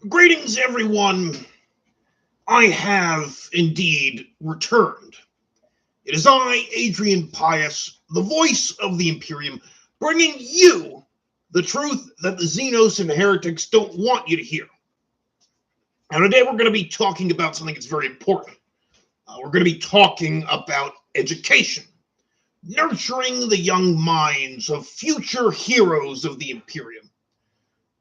Greetings, everyone. I have indeed returned. It is I, Adrian Pius, the voice of the Imperium, bringing you the truth that the Xenos and the heretics don't want you to hear. Now, today we're going to be talking about something that's very important. We're going to be talking about education, nurturing the young minds of future heroes of the Imperium,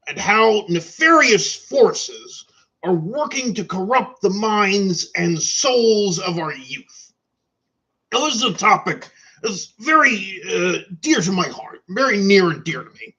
and how nefarious forces are working to corrupt the minds and souls of our youth. Now, this is a topic that's very dear to my heart, very near and dear to me.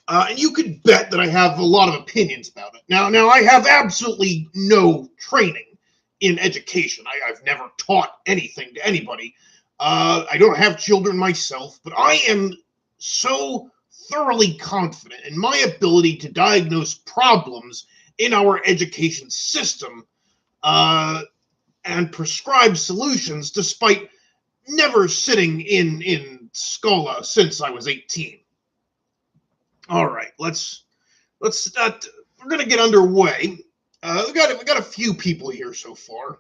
And you could bet that I have a lot of opinions about it. Now I have absolutely no training in education. I've never taught anything to anybody. I don't have children myself, but I am so thoroughly confident in my ability to diagnose problems in our education system and prescribe solutions despite never sitting in Schola since I was 18. All right, let's we're gonna get underway. We got a few people here so far.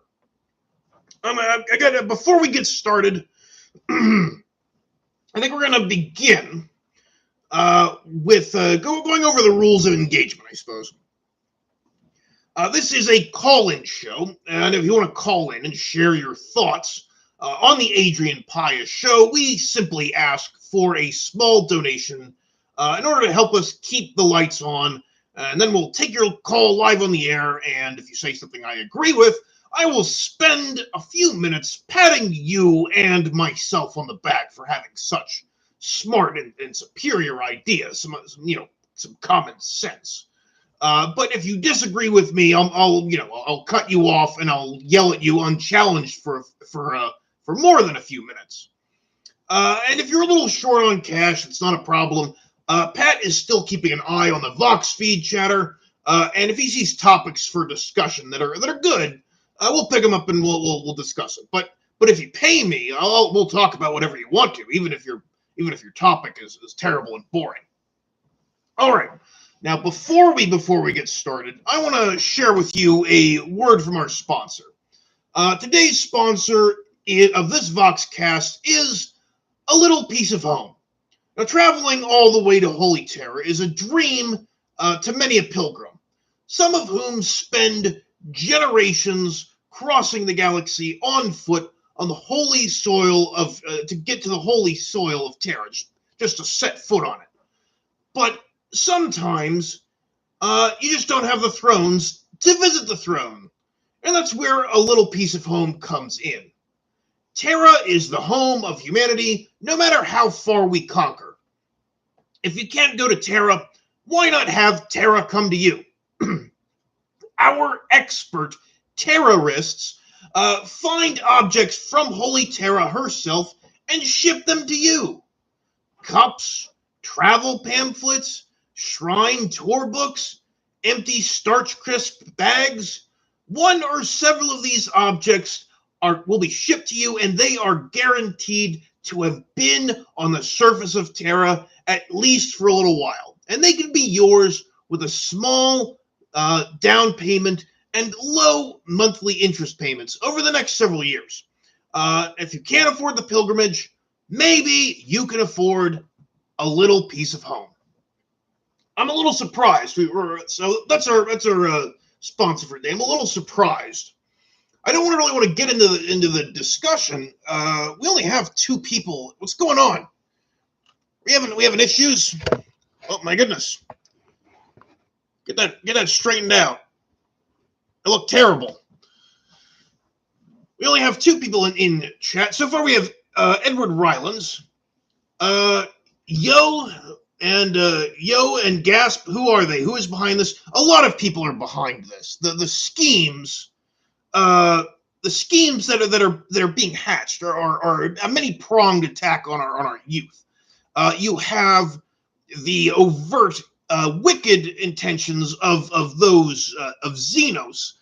I got before we get started. I think we're gonna begin with going over the rules of engagement, I suppose. This is a call-in show, and if you want to call in and share your thoughts on the Adrian Pius show, we simply ask for a small donation in order to help us keep the lights on, and then we'll take your call live on the air, and if you say something I agree with, I will spend a few minutes patting you and myself on the back for having such smart and superior ideas, some common sense. But if you disagree with me, I'll cut you off and I'll yell at you unchallenged for more than a few minutes. And if you're a little short on cash, it's not a problem. Pat is still keeping an eye on the Vox feed chatter, and if he sees topics for discussion that are good, we'll pick them up and we'll discuss it. But if you pay me, we'll talk about whatever you want to, even if your topic is terrible and boring. All right. Now, before we get started, I want to share with you a word from our sponsor. Today's sponsor of this Voxcast is A Little Piece of Home. Now, traveling all the way to Holy Terra is a dream to many a pilgrim, some of whom spend generations crossing the galaxy on foot on the holy soil of to get to the holy soil of Terra, just to set foot on it. But sometimes you just don't have the thrones to visit the throne, and that's where A Little Piece of Home comes in. Terra is the home of humanity, no matter how far we conquer. If you can't go to Terra, why not have Terra come to you? Our expert terrorists find objects from Holy Terra herself and ship them to you. Cups, travel pamphlets, shrine tour books, empty starch crisp bags. One or several of these objects will be shipped to you, and they are guaranteed to have been on the surface of Terra at least for a little while. And they can be yours with a small down payment and low monthly interest payments over the next several years. If you can't afford the pilgrimage, maybe you can afford A Little Piece of Home. I'm a little surprised. So that's our sponsor for today. I'm a little surprised. I don't really want to get into the discussion. We only have two people. What's going on? We having issues? Oh my goodness! Get that straightened out. I look terrible. We only have two people in chat so far. We have Edward Rylands, Yo and Gasp. Who are they? Who is behind this? A lot of people are behind this. The schemes. The schemes that are being hatched are a many-pronged attack on our youth. You have the overt wicked intentions of those of Xenos.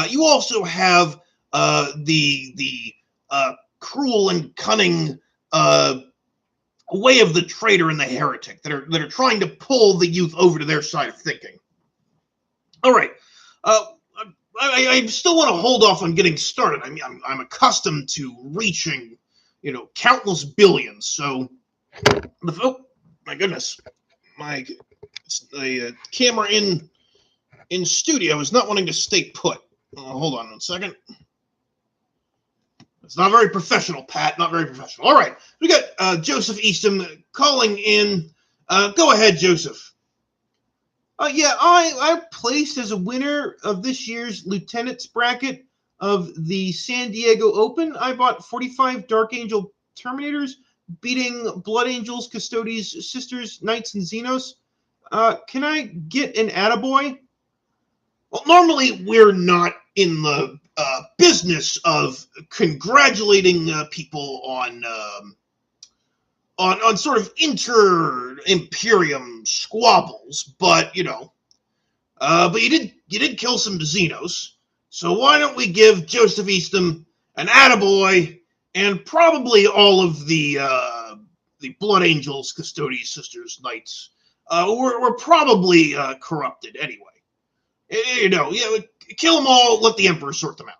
You also have the cruel and cunning way of the traitor and the heretic that are trying to pull the youth over to their side of thinking. All right. Uh, I still want to hold off on getting started. I mean, I'm accustomed to reaching, countless billions. So, oh my goodness, the camera in studio is not wanting to stay put. Hold on 1 second. It's not very professional, Pat. Not very professional. All right, we got Joseph Eastham calling in. Go ahead, Joseph. Yeah, I placed as a winner of this year's Lieutenant's bracket of the San Diego Open. I bought 45 Dark Angel Terminators, beating Blood Angels, Custodes, Sisters, Knights, and Xenos. Can I get an attaboy? Well, normally we're not in the business of congratulating people on sort of inter-imperium squabbles, but but you did kill some Xenos, so why don't we give Joseph Eastham an attaboy and probably all of the Blood Angels, Custodes, Sisters, Knights. We're probably corrupted anyway. Kill them all, let the Emperor sort them out.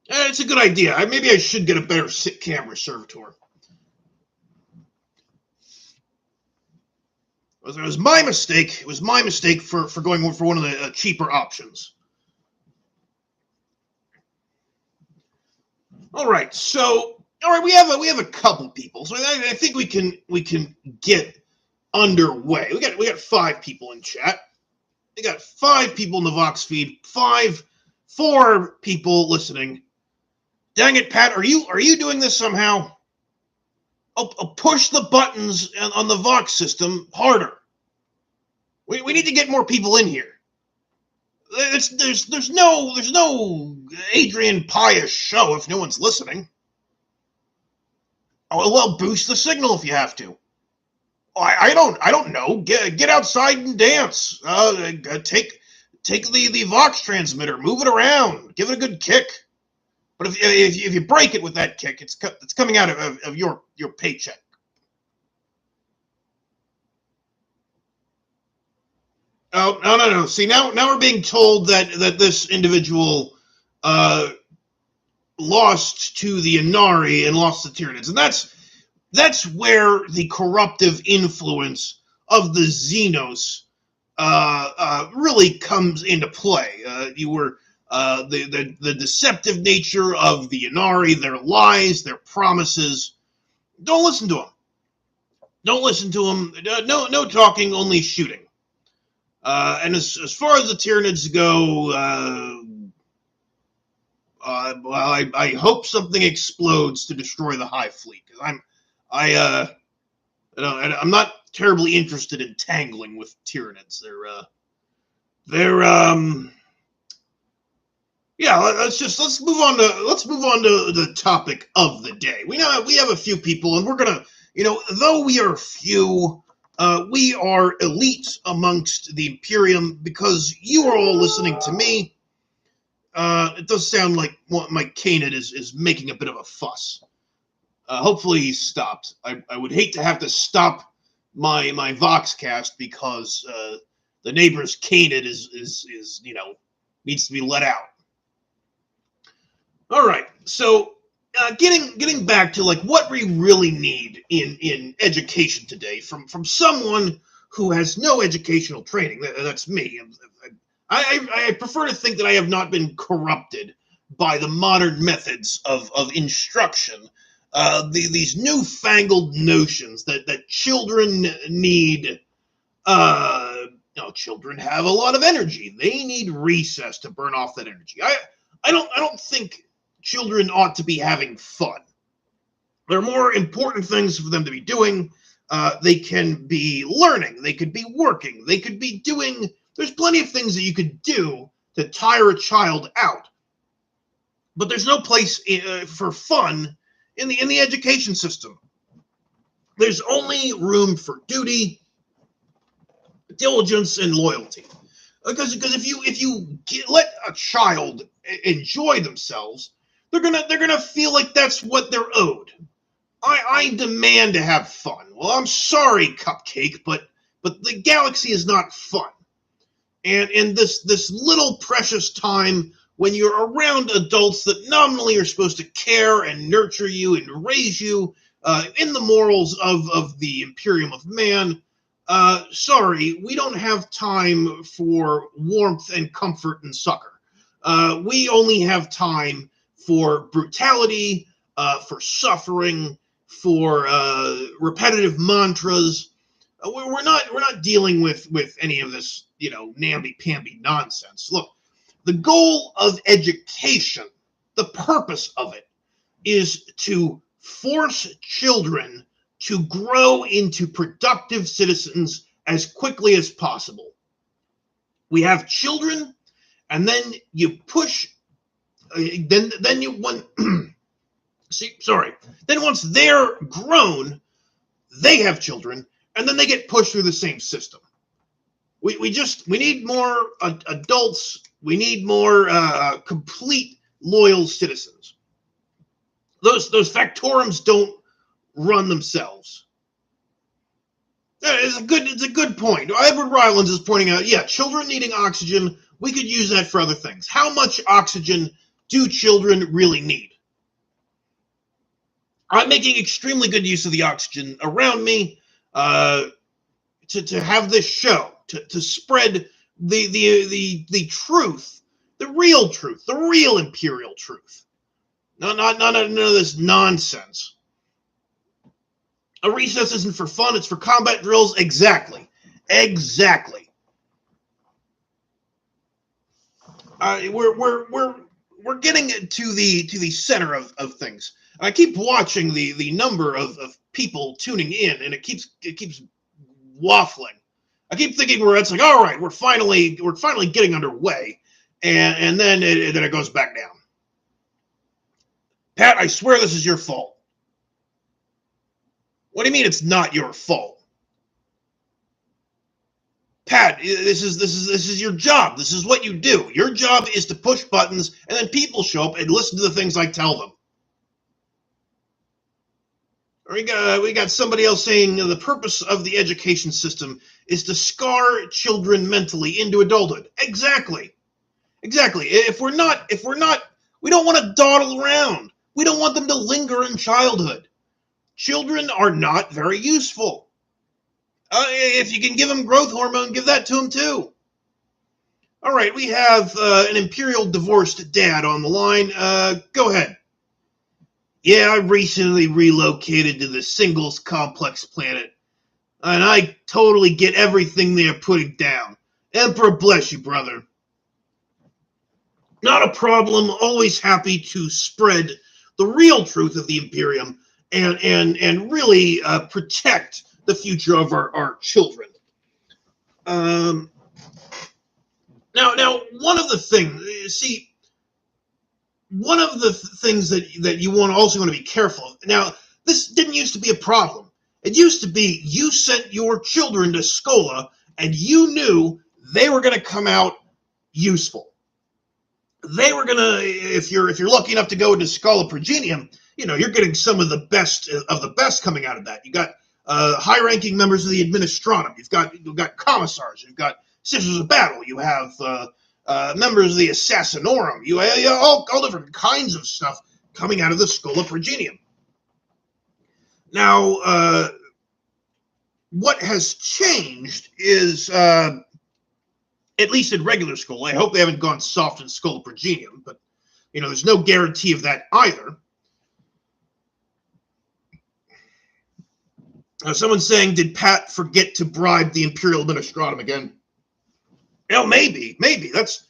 It's a good idea. Maybe I should get a better camera servitor. It was my mistake. It was my mistake for going for one of the cheaper options. All right, we have a couple people, so I think we can get underway. We got 5 people in chat. We got 5 people in the Vox feed. 4 people listening. Dang it, Pat! Are you doing this somehow? I'll push the buttons on the Vox system harder. We need to get more people in here. There's no Adrian Pius show if no one's listening. Oh well, boost the signal if you have to. I don't know. Get outside and dance. Take the Vox transmitter, move it around, give it a good kick. But if you break it with that kick, it's coming out of your paycheck. Oh no! See now we're being told that this individual lost to the Inari and lost to Tyranids, and that's where the corruptive influence of the Xenos really comes into play. You were the deceptive nature of the Inari, their lies, their promises. Don't listen to them. Don't listen to them. No talking, only shooting. And as far as the Tyranids go, well, I hope something explodes to destroy the Hive Fleet. Because I'm not terribly interested in tangling with Tyranids. Yeah. Let's move on to the topic of the day. We have a few people, and we're gonna, though we are few. We are elite amongst the Imperium because you are all listening to me. It does sound like Mike Kanan is making a bit of a fuss. Hopefully he's stopped. I would hate to have to stop my Voxcast because the neighbor's Kanan is needs to be let out. All right, so getting back to what we really need in education today from someone who has no educational training. That's me. I prefer to think that I have not been corrupted by the modern methods of instruction. These newfangled notions that children need. Children have a lot of energy. They need recess to burn off that energy. I don't think children ought to be having fun. There are more important things for them to be doing. They can be learning. They could be working. They could be doing. There's plenty of things that you could do to tire a child out. But there's no place for fun in the education system. There's only room for duty, diligence, and loyalty. Because if you let a child enjoy themselves, they're gonna feel like that's what they're owed. I demand to have fun. Well, I'm sorry, Cupcake, but the galaxy is not fun. And in this little precious time when you're around adults that nominally are supposed to care and nurture you and raise you in the morals of the Imperium of Man, sorry, we don't have time for warmth and comfort and succor. We only have time for brutality, for suffering, for repetitive mantras. We're not dealing with any of this, namby-pamby nonsense. Look, the goal of education, the purpose of it, is to force children to grow into productive citizens as quickly as possible. We have children, and then you push. Then you want. Then once they're grown, they have children, and then they get pushed through the same system. We need more adults. We need more complete loyal citizens. Those factorums don't run themselves. It's a good point. Edward Rylance is pointing out, yeah, children needing oxygen, we could use that for other things. How much oxygen do children really need? I'm making extremely good use of the oxygen around me to have this show, to spread the truth, the real imperial truth. None of this nonsense. A recess isn't for fun, it's for combat drills. Exactly. We're getting to the center of things. I keep watching the number of people tuning in, and it keeps waffling. I keep thinking it's like, all right, we're finally getting underway, and then it goes back down. Pat, I swear this is your fault. What do you mean it's not your fault? Pat, this is your job. This is what you do. Your job is to push buttons, and then people show up and listen to the things I tell them. We got somebody else saying the purpose of the education system is to scar children mentally into adulthood. Exactly. If we're not, we don't want to dawdle around. We don't want them to linger in childhood. Children are not very useful. If you can give them growth hormone, give that to them too. All right, we have an imperial divorced dad on the line. Go ahead. Yeah, I recently relocated to the Singles Complex planet, and I totally get everything they're putting down. Emperor bless you, brother. Not a problem. Always happy to spread the real truth of the Imperium and really protect the future of our children. Now, one of the things that you also want to be careful of. Now, this didn't used to be a problem. It used to be you sent your children to Skola, and you knew they were going to come out useful. They were going to, if you're lucky enough to go into Skola Progenium, you're getting some of the best coming out of that. You got high-ranking members of the Administratum. You've got commissars. You've got Sisters of Battle. You have members of the Assassinorum. You have all different kinds of stuff coming out of the Skola Progenium. Now, what has changed is, at least in regular Skola, I hope they haven't gone soft in Skola Progenium, but there's no guarantee of that either. Someone's saying, did Pat forget to bribe the Imperial Administratum again? Maybe. That's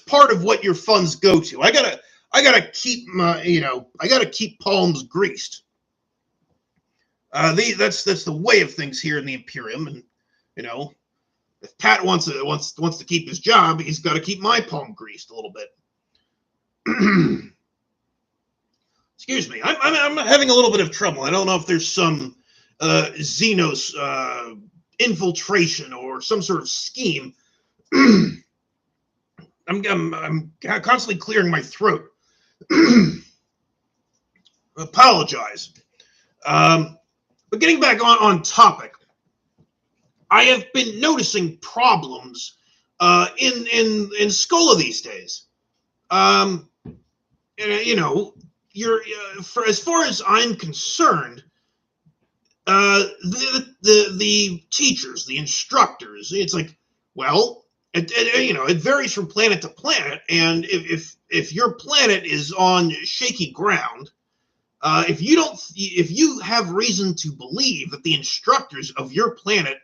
part of what your funds go to. I gotta keep palms greased. That's the way of things here in the Imperium, and if Pat wants to keep his job, he's got to keep my palm greased a little bit. Excuse me, I'm having a little bit of trouble. I don't know if there's some Xenos infiltration or some sort of scheme. I'm constantly clearing my throat. Apologize. But getting back on topic, I have been noticing problems in Scola these days. You know, you're for as far as I'm concerned, the teachers, the instructors, it's like, well, it varies from planet to planet, and if your planet is on shaky ground, if you have reason to believe that the instructors of your planet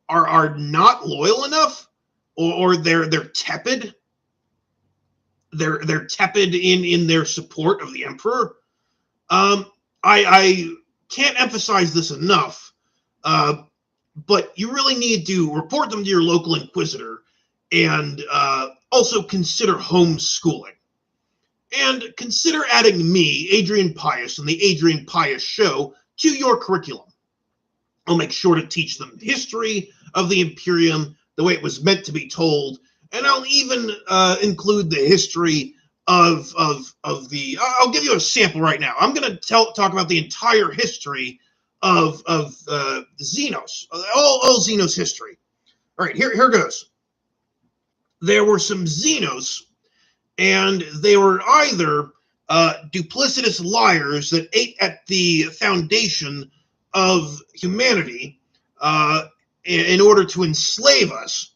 are not loyal enough, or they're tepid, they're tepid in their support of the emperor. I can't emphasize this enough, but you really need to report them to your local inquisitor, and also consider homeschooling. And consider adding me, Adrian Pius, and the Adrian Pius Show to your curriculum. I'll make sure to teach them history of the Imperium the way it was meant to be told, and I'll even include the history of the. I'll give you a sample right now. I'm going to talk about the entire history of Xenos, all Xenos history. All right, here goes. There were some Xenos, and they were either duplicitous liars that ate at the foundation of humanity in order to enslave us,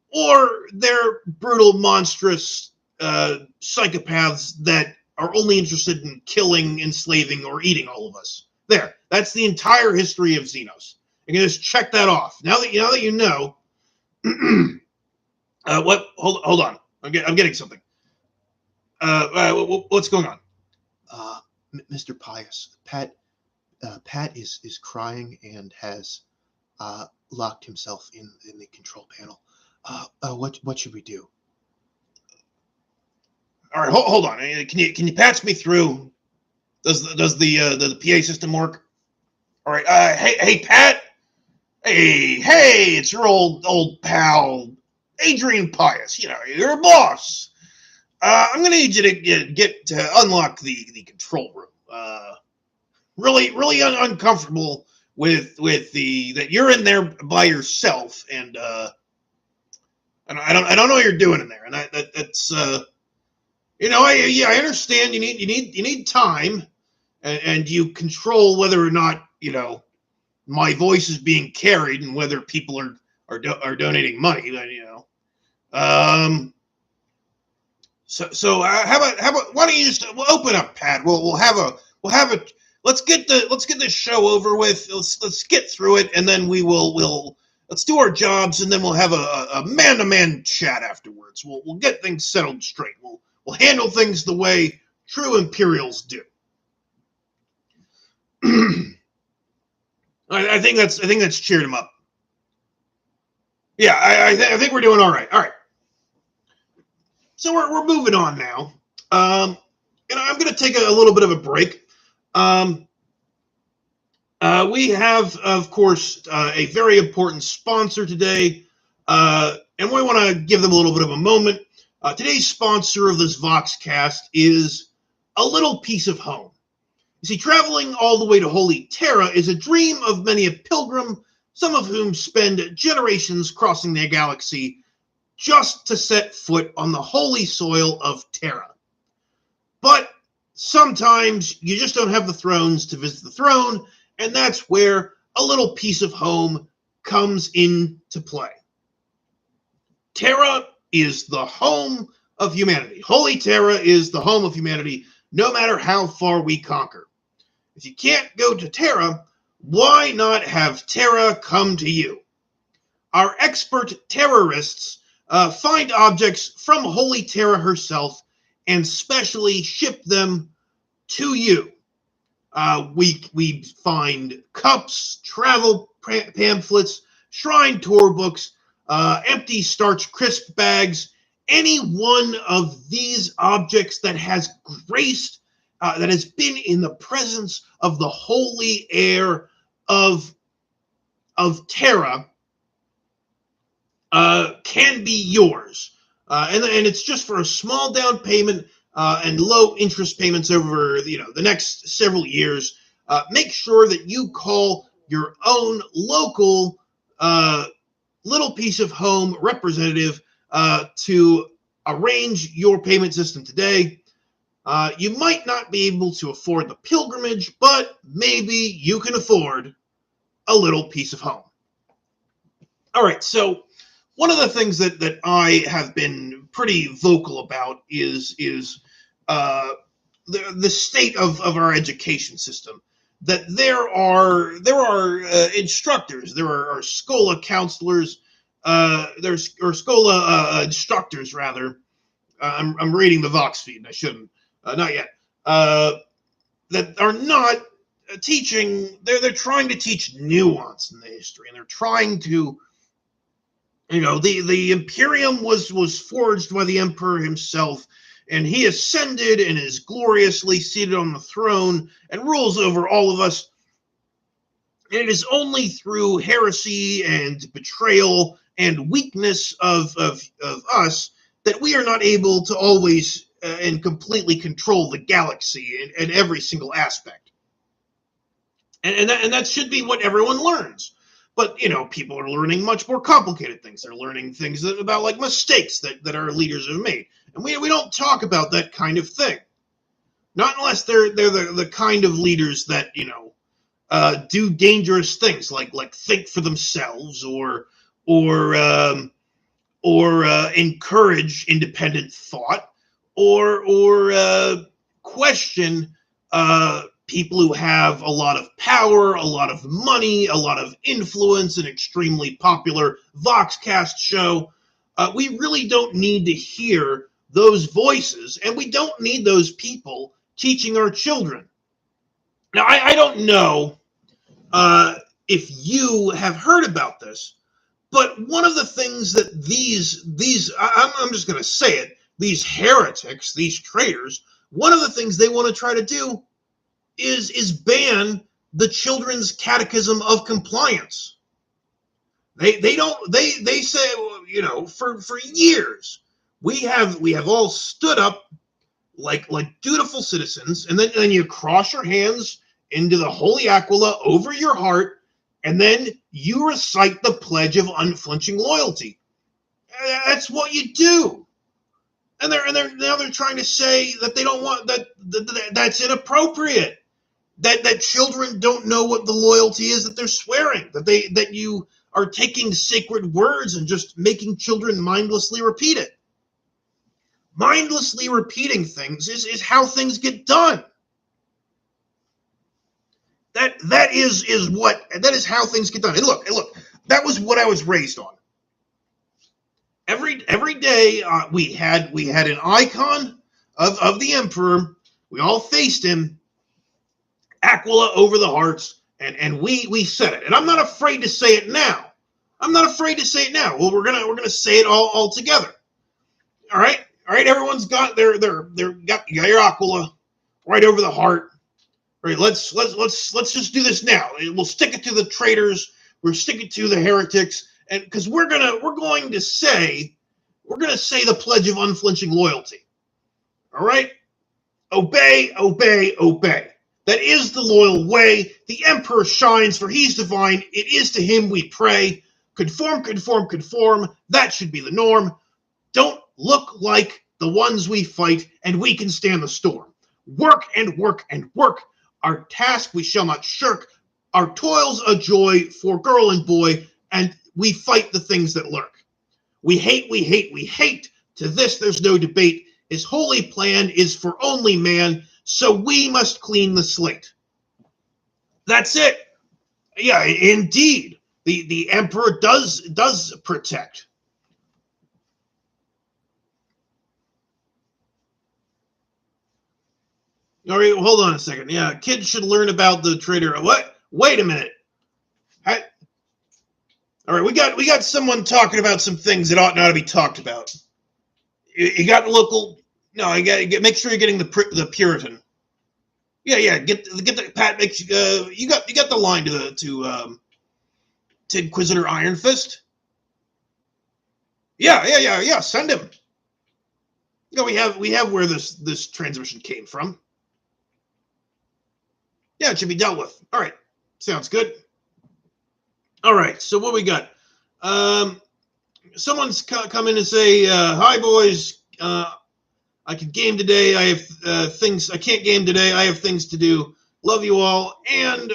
or they're brutal, monstrous psychopaths that are only interested in killing, enslaving, or eating all of us. There, that's the entire history of Xenos. You can just check that off. Now that you know, what? Hold on. I'm getting something. What's going on? Mr. Pius, Pat is crying and has locked himself in the control panel. What should we do? All right, hold on. Can you patch me through? Does the PA system work? All right. Hey Pat. Hey, it's your old pal Adrian Pius. You know, your boss. I'm gonna need you to get to unlock the control room. Really uncomfortable with the that you're in there by yourself, and I don't know what you're doing in there, and that's I understand you need time, and you control whether or not my voice is being carried and whether people are donating money. So how about why don't you just open up, Pat? We'll have a let's get this show over with. Let's get through it, and then let's do our jobs, and then we'll have a man-to-man chat afterwards. We'll get things settled straight. We'll handle things the way true Imperials do. I think that's cheered him up. Yeah, I think we're doing all right. All right. So we're moving on now. I'm going to take a little bit of a break. We have, of course, a very important sponsor today, and we want to give them a little bit of a moment. Today's sponsor of this Voxcast is A Little Piece of Home. You see, traveling all the way to Holy Terra is a dream of many a pilgrim, some of whom spend generations crossing the galaxy just to set foot on the holy soil of Terra. But sometimes you just don't have the thrones to visit the throne, and that's where A Little Piece of Home comes into play. Terra is the home of humanity. Holy Terra is the home of humanity, no matter how far we conquer. If you can't go to Terra, why not have Terra come to you? Our expert terrorists find objects from Holy Terra herself and specially ship them to you. We find cups, travel pamphlets, shrine tour books, empty starch crisp bags, any one of these objects that has graced, that has been in the presence of the holy air of Terra, can be yours. And it's just for a small down payment and low interest payments over the next several years. Make sure that you call your own local Little Piece of Home representative to arrange your payment system today. You might not be able to afford the pilgrimage, but maybe you can afford a little piece of home. All right, so one of the things that I have been pretty vocal about is the state of our education system. That there are instructors, there are Schola counselors, there's or Schola instructors rather. I'm reading the Vox feed. I shouldn't, not yet. That are not teaching. They're trying to teach nuance in the history, and they're trying to. The Imperium was forged by the Emperor himself, and he ascended and is gloriously seated on the throne and rules over all of us. And it is only through heresy and betrayal and weakness of us that we are not able to always and completely control the galaxy in every single aspect. And that should be what everyone learns. But, people are learning much more complicated things. They're learning things about, like, mistakes that our leaders have made. And we don't talk about that kind of thing. Not unless they're the kind of leaders that, do dangerous things, like think for themselves or encourage independent thought or question people who have a lot of power, a lot of money, a lot of influence, an extremely popular Voxcast show. We really don't need to hear those voices, and we don't need those people teaching our children. Now, I don't know if you have heard about this, but one of the things that I'm just going to say it, these heretics, these traitors, one of the things they want to try to do is ban the Children's Catechism of Compliance. They say, for years we have all stood up like dutiful citizens, and then you cross your hands into the holy aquila over your heart, and then you recite the pledge of unflinching loyalty. That's what you do. And they're trying to say that they don't want that's inappropriate. That children don't know what the loyalty is that they're swearing, that you are taking sacred words and just making children mindlessly repeat it. Mindlessly repeating things is how things get done. That is how things get done. And look, that was what I was raised on. Every day we had an icon of the Emperor. We all faced him. Aquila over the hearts, and we said it. And I'm not afraid to say it now. Well, we're gonna say it all together. All right. Everyone's got you got your Aquila right over the heart. All right. Let's just do this now. We'll stick it to the traitors. We'll stick it to the heretics, and because we're going to say the pledge of unflinching loyalty. All right. Obey, obey, obey. That is the loyal way. The Emperor shines, for he's divine. It is to him we pray. Conform, conform, conform. That should be the norm. Don't look like the ones we fight, and we can stand the storm. Work and work and work. Our task we shall not shirk. Our toil's a joy for girl and boy, and we fight the things that lurk. We hate, we hate, we hate. To this there's no debate. His holy plan is for only man, so we must clean the slate. That's it. Yeah, indeed. The Emperor does protect. All right, hold on a second. Yeah, kids should learn about the traitor. What? Wait a minute. All right, we got someone talking about some things that ought not to be talked about. You got the local. No, you got make sure you're getting the Puritan. Yeah. Get the Pat. You got the line to Inquisitor Iron Fist. Yeah. Send him. We have where this transmission came from. Yeah, it should be dealt with. All right, sounds good. All right, so what we got? someone's come in and say, "Hi, boys. I can game today. I have things. I can't game today. I have things to do. Love you all." And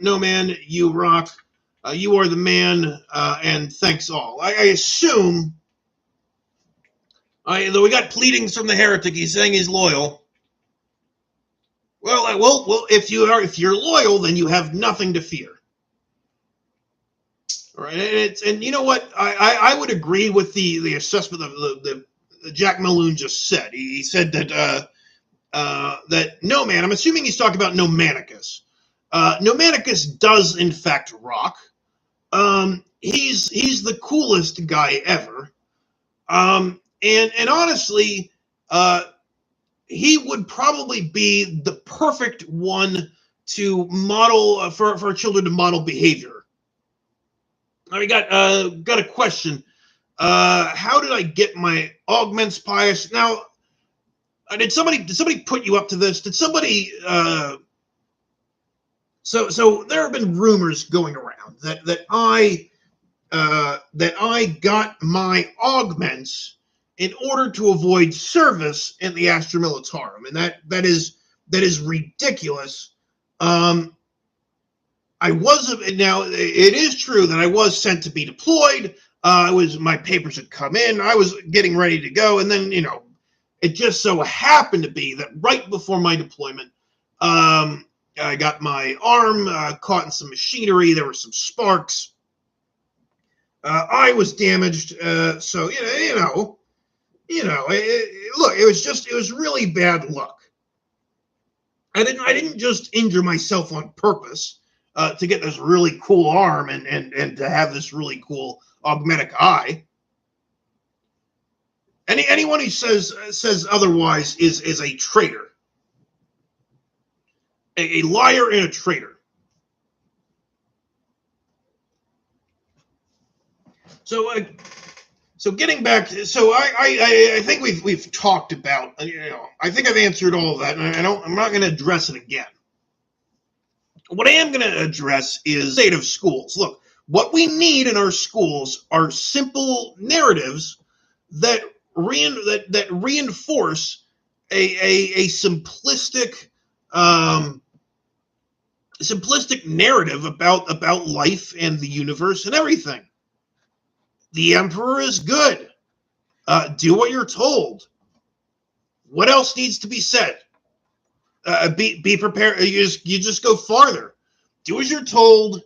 no, man, you rock. You are the man. And thanks all. I assume. Though we got pleadings from the heretic, he's saying he's loyal. Well, if you're loyal, then you have nothing to fear. All right, and you know what? I would agree with the assessment of the Jack Maloon just said. He said that that No Man. I'm assuming he's talking about Nomanicus. Nomanicus does in fact rock. He's the coolest guy ever. And honestly, he would probably be the perfect one to model for children to model behavior. I got a question. How did I get my augments, Pius? Now, did somebody put you up to this? Did somebody? So there have been rumors going around that I got my augments in order to avoid service in the Astra Militarum, and that is ridiculous. I was now. It is true that I was sent to be deployed. My papers had come in. I was getting ready to go, and then it just so happened to be that right before my deployment, I got my arm caught in some machinery. There were some sparks. I was damaged. So look, it was really bad luck. I didn't just injure myself on purpose to get this really cool arm and to have this really cool augmetic eye. Anyone who says otherwise is a traitor, a liar and a traitor. So getting back, so I think we've talked about, I think I've answered all of that, and I'm not going to address it again. What I am going to address is the state of schools. Look, what we need in our schools are simple narratives that reinforce a simplistic narrative about life and the universe and everything. The emperor is good. Do what you're told. What else needs to be said? Be prepared. You just go farther. Do as you're told.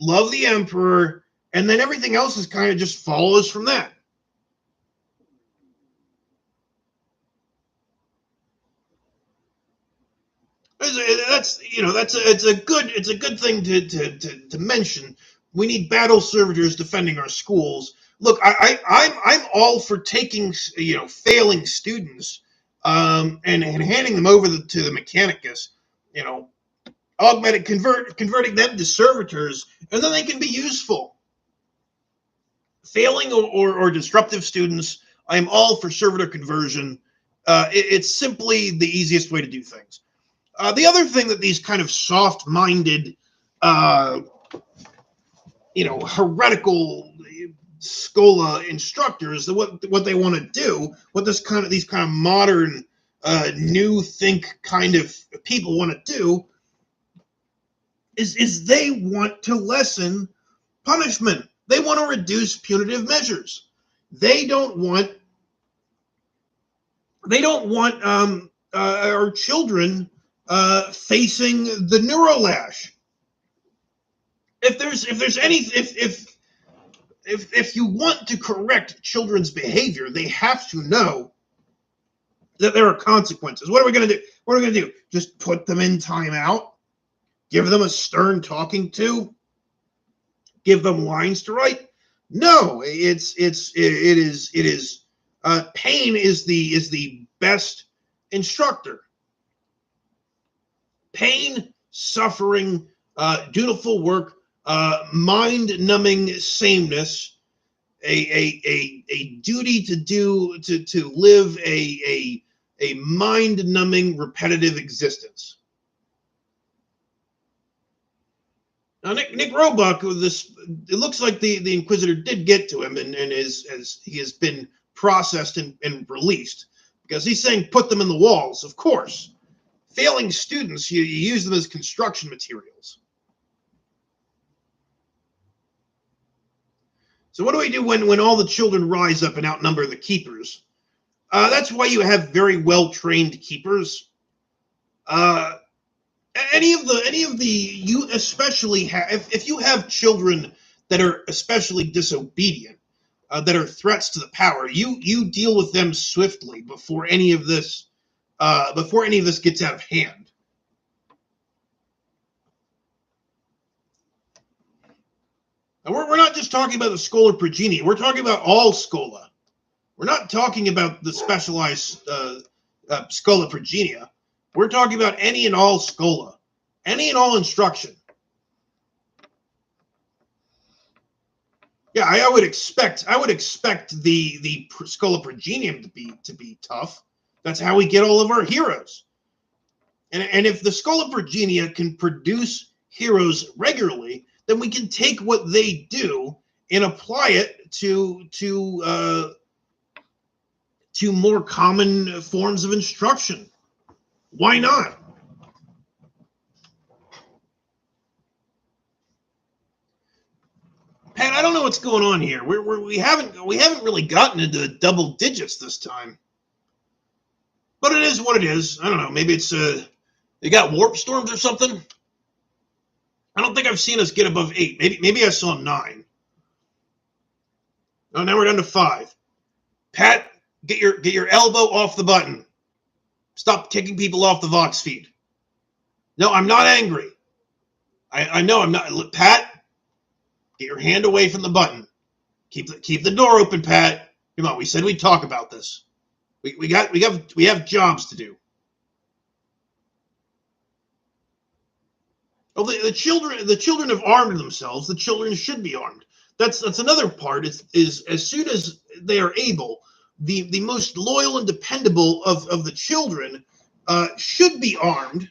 Love the emperor, and then everything else is kind of just follows from that. It's a good thing to mention. We need battle servitors defending our schools. Look, I'm all for taking failing students and handing them over to the Mechanicus, converting them to servitors, and then they can be useful. Failing or disruptive students, I'm all for servitor conversion. It's simply the easiest way to do things. The other thing that these kind of soft-minded, heretical Schola instructors, what they want to do, what these kind of modern, new think kind of people want to do, is they want to lessen punishment. They want to reduce punitive measures. They don't want our children facing the neurolash. If you want to correct children's behavior, they have to know that there are consequences. What are we going to do? What are we going to do? Just put them in timeout? Give them a stern talking to? Give them lines to write? No, it is. Pain is the best instructor. Pain, suffering, dutiful work, mind-numbing sameness, a duty to live a mind-numbing repetitive existence. Nick Roebuck, it looks like the Inquisitor did get to him, and as he has been processed and released, because he's saying put them in the walls. Of course, failing students, you use them as construction materials. So what do we do when all the children rise up and outnumber the keepers? That's why you have very well trained keepers. Any of the you especially have if you have children that are especially disobedient, that are threats to the power, you deal with them swiftly before any of this gets out of hand. And we're not just talking about the Schola Progenia. We're talking about all Schola. We're not talking about the specialized Schola Progenia. We're talking about any and all Schola, any and all instruction. Yeah, I would expect the Schola Progenium to be tough. That's how we get all of our heroes. And if the Schola Progenia can produce heroes regularly, then we can take what they do and apply it to more common forms of instruction. Why not? Pat, I don't know what's going on here. We haven't really gotten into the double digits this time. But it is what it is. I don't know. Maybe it's they got warp storms or something. I don't think I've seen us get above 8. Maybe I saw 9. Oh, now we're down to 5. Pat, get your elbow off the button. Stop kicking people off the Vox feed. No, I'm not angry. I know I'm not. Pat, get your hand away from the button. Keep the door open, Pat. Come on, we said we'd talk about this. We have jobs to do. Oh, the children have armed themselves. The children should be armed. That's another part. Is as soon as they are able, the most loyal and dependable of the children should be armed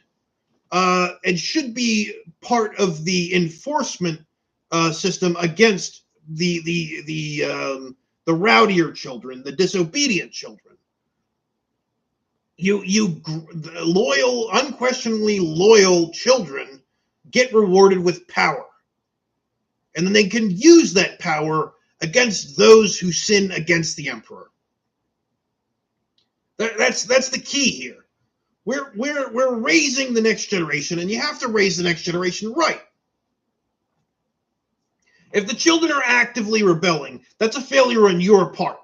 and should be part of the enforcement system against the rowdier children, the disobedient children. Loyal, unquestionably loyal children get rewarded with power, and then they can use that power against those who sin against the emperor. That's the key here. We're raising the next generation, and you have to raise the next generation right. If the children are actively rebelling, that's a failure on your part.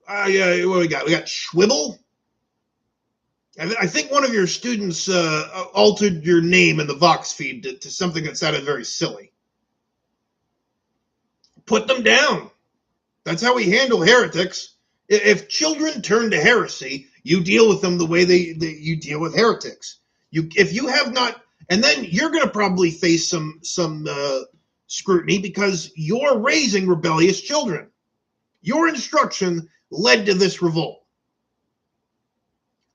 Yeah, what do we got? We got Schwibble. I think one of your students altered your name in the Vox feed to something that sounded very silly. Put them down. That's how we handle heretics. If children turn to heresy, you deal with them the way you deal with heretics. If you have not, and then you're going to probably face some scrutiny because you're raising rebellious children. Your instruction led to this revolt.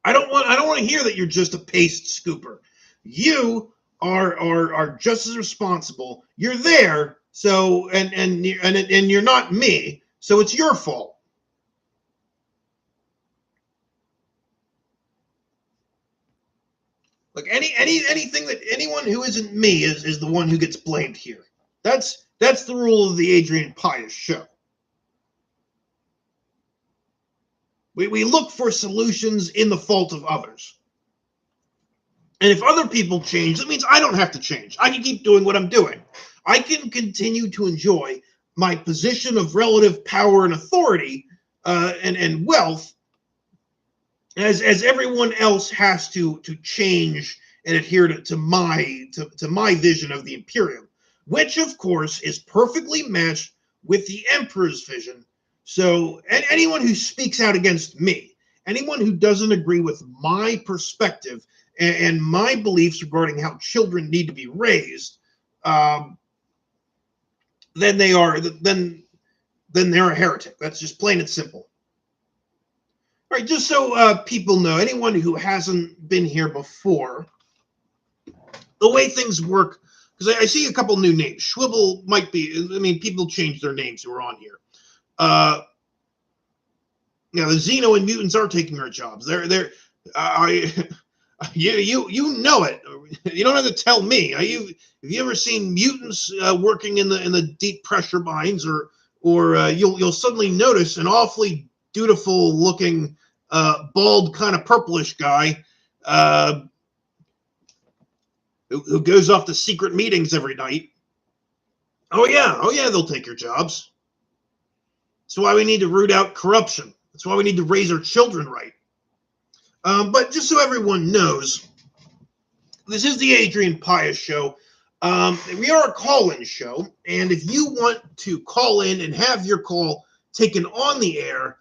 I don't want to hear that you're just a paste scooper. You are just as responsible. You're there, so and you're not me, so it's your fault. Like anything that anyone who isn't me is the one who gets blamed here. That's the rule of the Adrian Pius show. We look for solutions in the fault of others. And if other people change, that means I don't have to change. I can keep doing what I'm doing. I can continue to enjoy my position of relative power and authority and wealth as everyone else has to change and adhere to my vision of the Imperium, which, of course, is perfectly matched with the Emperor's vision. So anyone who speaks out against me, anyone who doesn't agree with my perspective and my beliefs regarding how children need to be raised, then they're a heretic. That's just plain and simple. All right, just so people know, anyone who hasn't been here before, the way things work because I see a couple new names. Schwibble might be. I mean, people change their names who are on here. Yeah, the Xeno and mutants are taking our jobs. They're. I. You know it. You don't have to tell me. Have you ever seen mutants working in the deep pressure mines, or you'll suddenly notice an awfully dutiful looking bald kind of purplish guy who goes off to secret meetings every night. Oh yeah, they'll take your jobs. That's why we need to root out corruption. That's why we need to raise our children right. But just so everyone knows, this is the Adrian Pius Show. We are a call-in show, and if you want to call in and have your call taken on the air,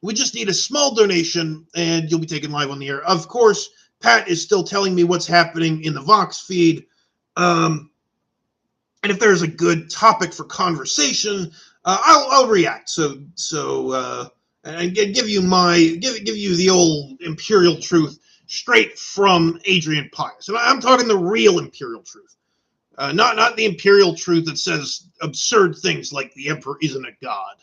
we just need a small donation, and you'll be taken live on the air. Of course, Pat is still telling me what's happening in the Vox feed, and if there's a good topic for conversation, I'll react. And give you the old imperial truth straight from Adrian Pius. And I'm talking the real imperial truth. Not the imperial truth that says absurd things like the emperor isn't a god.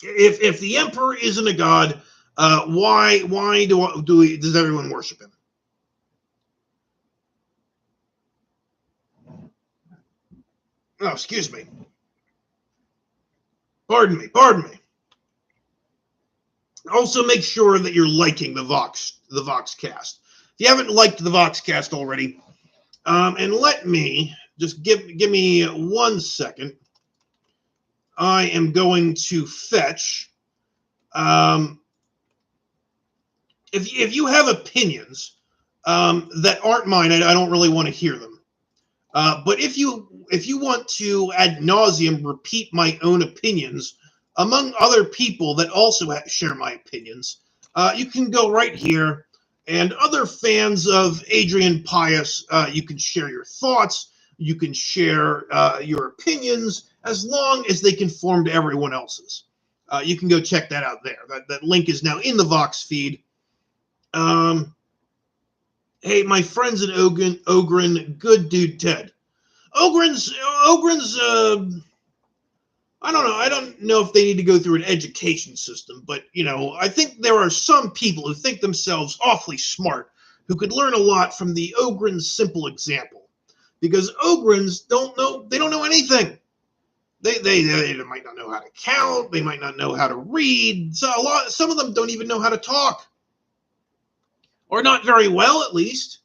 If the emperor isn't a god, why does everyone worship him? Oh, excuse me. Pardon me. Also, make sure that you're liking the Voxcast. If you haven't liked the Voxcast already, and let me just give me 1 second. I am going to fetch. If you have opinions that aren't mine, I don't really want to hear them. But if you want to ad nauseum repeat my own opinions among other people that also share my opinions, you can go right here. And other fans of Adrian Pius, you can share your thoughts. You can share your opinions as long as they conform to everyone else's. You can go check that out there. That link is now in the Vox feed. Hey, my friends in Ogren, good dude Ted. Ogren's I don't know. I don't know if they need to go through an education system, but I think there are some people who think themselves awfully smart who could learn a lot from the Ogren's simple example. Because Ogren's don't know anything. They might not know how to count, they might not know how to read. Some of them don't even know how to talk. Or not very well, at least.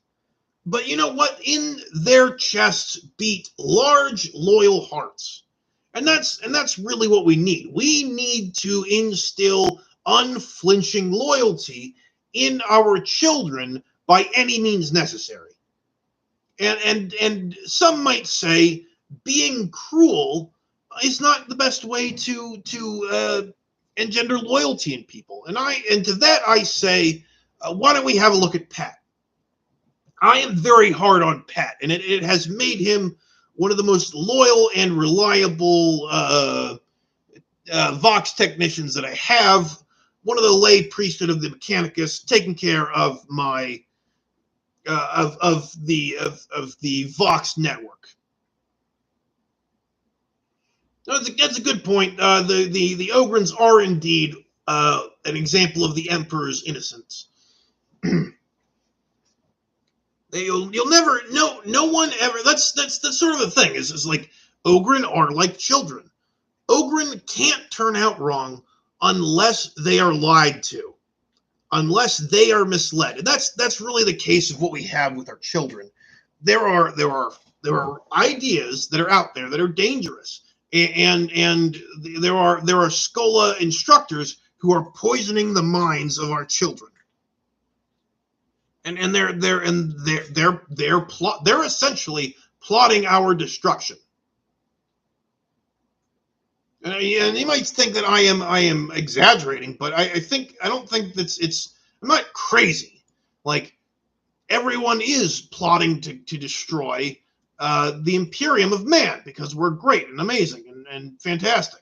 But you know what? In their chests beat large, loyal hearts. And that's really what we need. We need to instill unflinching loyalty in our children by any means necessary. And some might say being cruel is not the best way to engender loyalty in people. And to that I say, why don't we have a look at Pat? I am very hard on Pat, and it has made him one of the most loyal and reliable Vox technicians that I have. One of the lay priesthood of the Mechanicus, taking care of my of the Vox network. That's a good point. The Ogrins are indeed an example of the Emperor's innocence. You'll never no one ever. That's sort of the thing. Is like Ogren are like children. Ogren can't turn out wrong unless they are lied to, unless they are misled. And that's really the case of what we have with our children. There are ideas that are out there that are dangerous, and there are Schola instructors who are poisoning the minds of our children. And they're essentially plotting our destruction. And you might think that I am exaggerating, but I don't think I'm not crazy. Like, everyone is plotting to destroy the Imperium of Man because we're great and amazing and fantastic.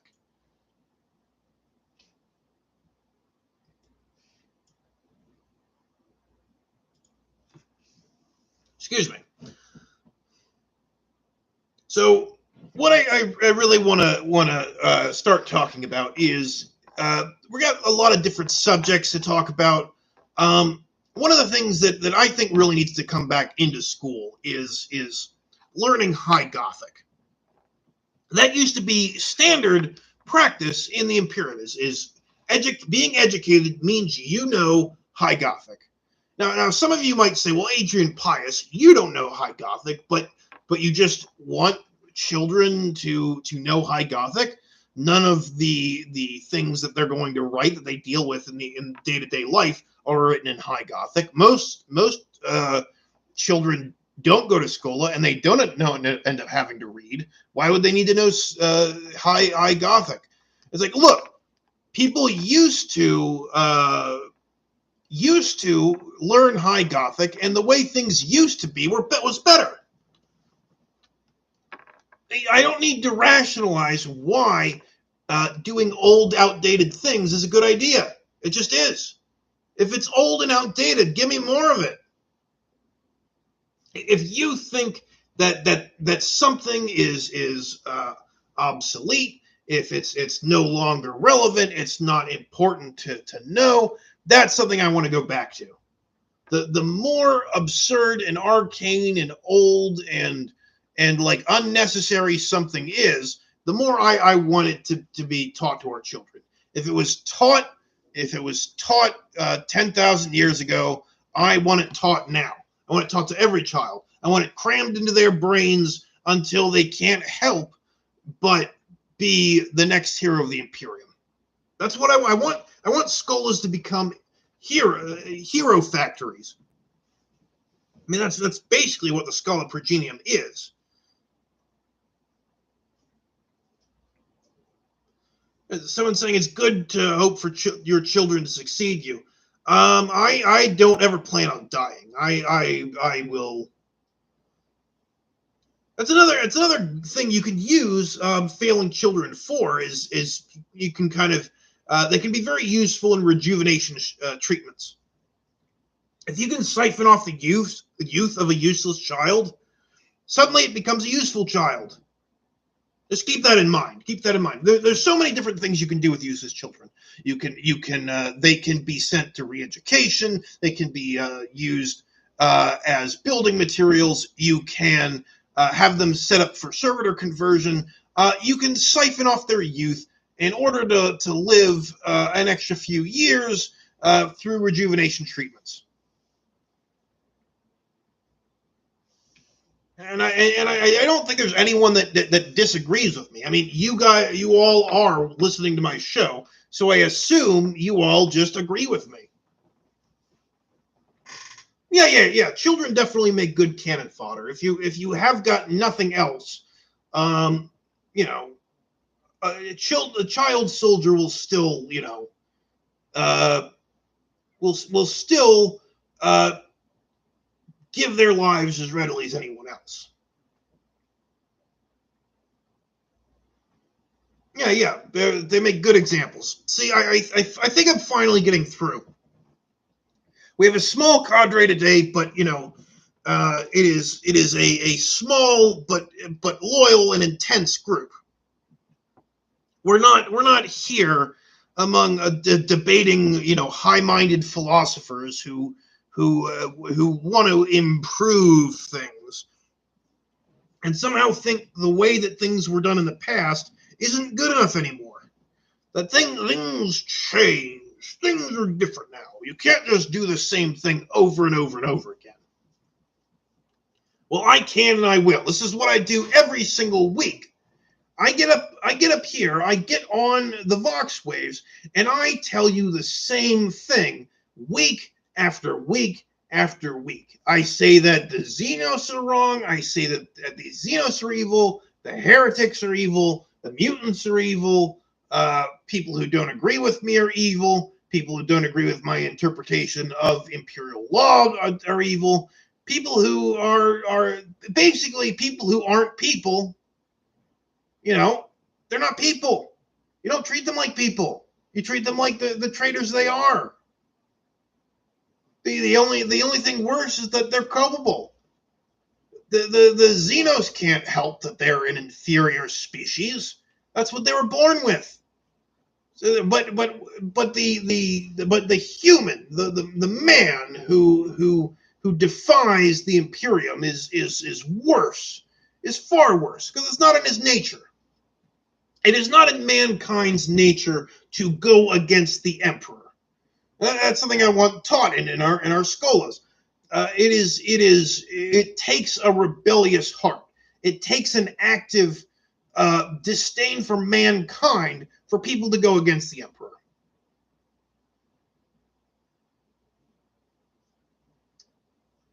Excuse me. So what I really want to start talking about is we got a lot of different subjects to talk about. One of the things that I think really needs to come back into school is learning High Gothic. That used to be standard practice in the Imperium. Being educated means you know High Gothic. Now, some of you might say, "Well, Adrian Pius, you don't know High Gothic, but you just want children to know High Gothic. None of the things that they're going to write that they deal with in day-to-day life are written in High Gothic. Most children don't go to school and they don't end up having to read. Why would they need to know High Gothic? It's like, look, people used to learn High Gothic, and the way things used to be was better. I don't need to rationalize why doing old, outdated things is a good idea. It just is. If it's old and outdated, give me more of it. If you think that something is obsolete, if it's no longer relevant, it's not important to know, that's something I want to go back to. The more absurd and arcane and old and like unnecessary something is, the more I want it to be taught to our children. If it was taught 10,000 years ago, I want it taught now. I want it taught to every child. I want it crammed into their brains until they can't help but be the next hero of the Imperium. That's what I want. I want scholars to become hero factories. I mean, that's basically what the Schola Progenium is. Someone's saying it's good to hope for your children to succeed you. I don't ever plan on dying. I will. That's another thing you can use failing children for is you can kind of they can be very useful in rejuvenation treatments. If you can siphon off the youth of a useless child, suddenly it becomes a useful child. Just keep that in mind. Keep that in mind. There's so many different things you can do with useless children. They can be sent to re-education. They can be used as building materials. You can have them set up for servitor conversion. You can siphon off their youth in order to live an extra few years through rejuvenation treatments. And I don't think there's anyone that disagrees with me. I mean, you all are listening to my show, so I assume you all just agree with me. Yeah. Children definitely make good cannon fodder. If you have got nothing else, a child soldier will still, will still give their lives as readily as anyone else. Yeah, they make good examples. See, I think I'm finally getting through. We have a small cadre today, but it is a small but loyal and intense group. We're not here among debating high-minded philosophers who want to improve things and somehow think the way that things were done in the past isn't good enough anymore. That things change. Things are different now. You can't just do the same thing over and over and over again. Well, I can and I will. This is what I do every single week. I get up here, I get on the Vox waves, and I tell you the same thing week after week after week. I say that the Xenos are wrong. I say that the Xenos are evil. The heretics are evil. The mutants are evil. People who don't agree with me are evil. People who don't agree with my interpretation of imperial law are evil. People who are basically people who aren't people. They're not people. You don't treat them like people. You treat them like the traitors they are. The only thing worse is that they're culpable. The Xenos can't help that they're an inferior species. That's what they were born with. So, but the human, the man who defies the Imperium is worse, is far worse, because it's not in his nature. It is not in mankind's nature to go against the Emperor. That's something I want taught in our scholas. It takes a rebellious heart. It takes an active disdain for mankind for people to go against the Emperor.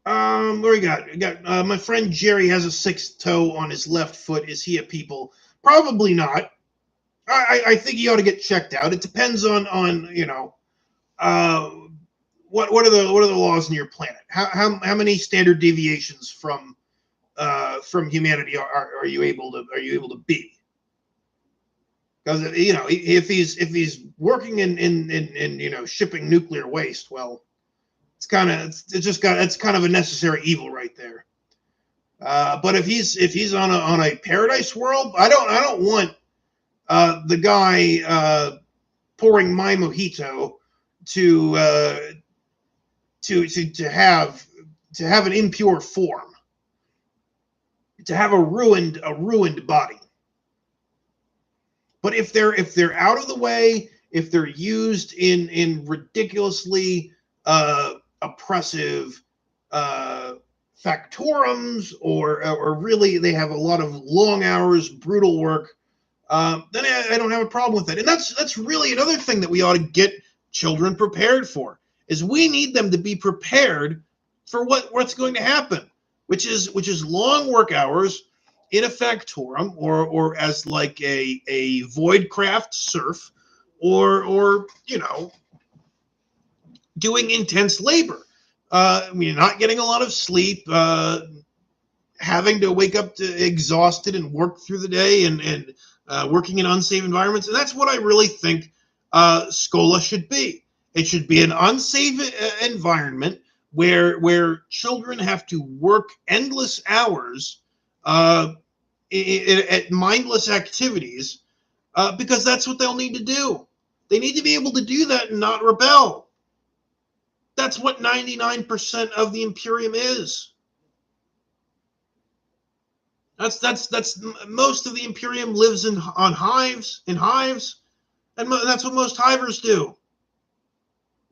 What do we got? We got my friend Jerry has a sixth toe on his left foot. Is he a people? Probably not. I think he ought to get checked out. It depends on uh, what are the laws in your planet? How many standard deviations from humanity are you able to be? Because if he's working in shipping nuclear waste, well, it's kind of a necessary evil right there. But if he's on a paradise world, I don't want the guy pouring my mojito to have an impure form, to have a ruined body. But if they're out of the way, if they're used in ridiculously oppressive factorums, or really they have a lot of long hours, brutal work, then I don't have a problem with it. And that's really another thing that we ought to get children prepared for, is we need them to be prepared for what's going to happen, which is long work hours in a factorum, or as like a voidcraft serf, or doing intense labor. Not getting a lot of sleep, having to wake up exhausted and work through the day, and working in unsafe environments. And that's what I really think Schola should be. It should be an unsafe environment where children have to work endless hours at mindless activities, because that's what they'll need to do. They need to be able to do that and not rebel. That's what 99% of the Imperium is. That's most of the Imperium lives in hives, and that's what most hivers do.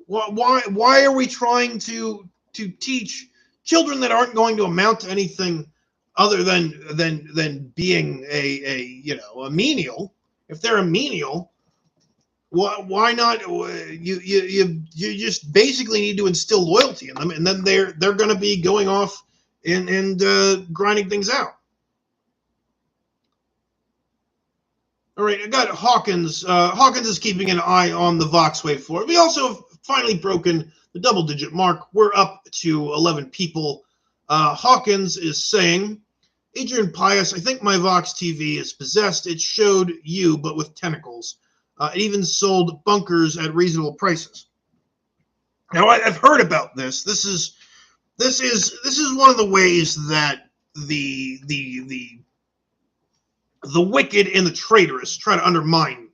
Why are we trying to teach children that aren't going to amount to anything other than being a menial? If they're a menial, why not? You just basically need to instill loyalty in them, and then they're going to be going off and grinding things out. All right, I got Hawkins. Hawkins is keeping an eye on the Voxwave floor. We also have finally broken the double-digit mark. We're up to 11 people. Hawkins is saying, Adrian Pius, I think my Vox TV is possessed. It showed you, but with tentacles. It even sold bunkers at reasonable prices. Now, I've heard about this. This is one of the ways that the wicked and the traitorous try to undermine.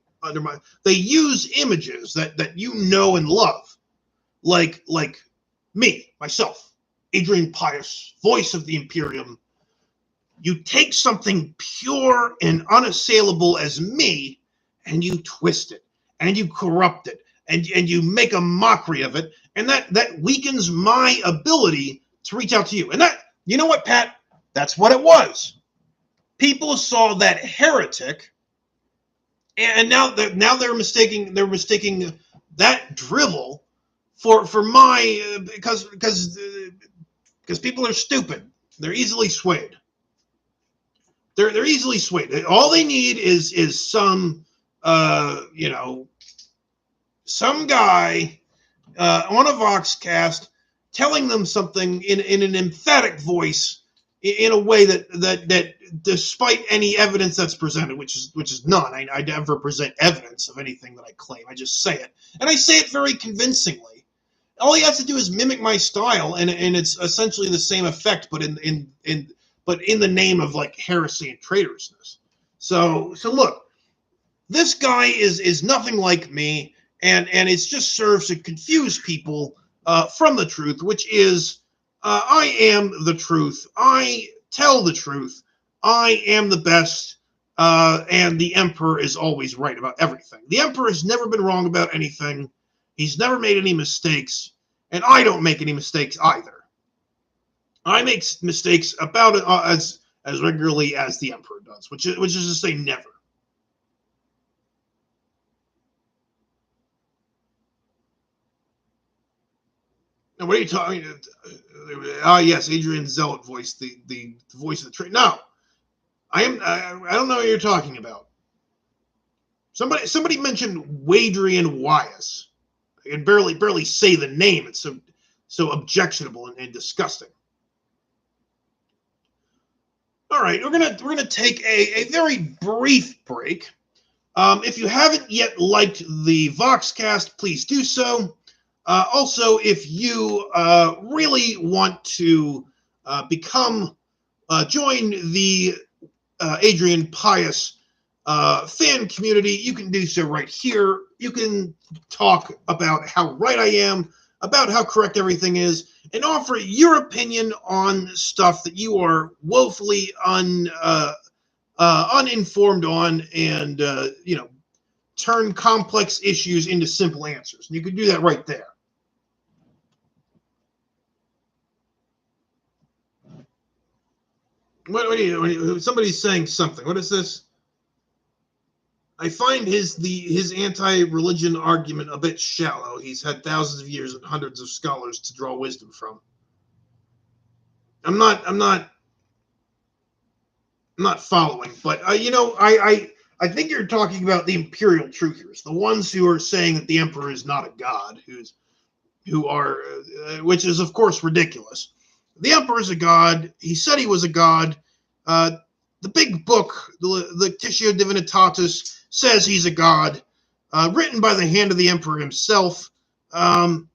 They use images that you know and love, like me, myself, Adrian Pius, voice of the Imperium. You take something pure and unassailable as me, and you twist it, and you corrupt it, and you make a mockery of it, and that weakens my ability to reach out to you. And that, you know what, Pat? That's what it was. People saw that heretic, and now they're mistaking that drivel for my because people are stupid. They're easily swayed. They're easily swayed. All they need is some some guy on a Voxcast telling them something in an emphatic voice, in a way that despite any evidence that's presented, which is none. I never present evidence of anything that I claim. I just say it, and I say it very convincingly. All he has to do is mimic my style, and it's essentially the same effect, but but in the name of like heresy and traitorousness. So look, this guy is nothing like me, and it just serves to confuse people from the truth, which is I am the truth. I tell the truth. I am the best, and the Emperor is always right about everything. The Emperor has never been wrong about anything. He's never made any mistakes, and I don't make any mistakes either. I make mistakes about it as regularly as the Emperor does, which is to say, never. And what are you talking? Yes, Adrian Zealot voice, the voice of the trade. No, I don't know what you're talking about. Somebody mentioned Adrian Wyas. I can barely say the name. It's so objectionable and disgusting. All right, we're gonna take a very brief break. If you haven't yet liked the Voxcast, please do so. Also, if you really want to join the Adrian Pius fan community, you can do so right here. You can talk about how right I am, about how correct everything is, and offer your opinion on stuff that you are woefully uninformed on, and turn complex issues into simple answers. And you can do that right there. What are you? Somebody's saying something. What is this? I find his anti-religion argument a bit shallow. He's had thousands of years and hundreds of scholars to draw wisdom from. I'm not following, but I think you're talking about the imperial truthers, the ones who are saying that the emperor is not a god, which is of course ridiculous. The emperor is a god. He said he was a god. The big book, the Lectitio Divinitatis, says he's a god, written by the hand of the emperor himself. Why?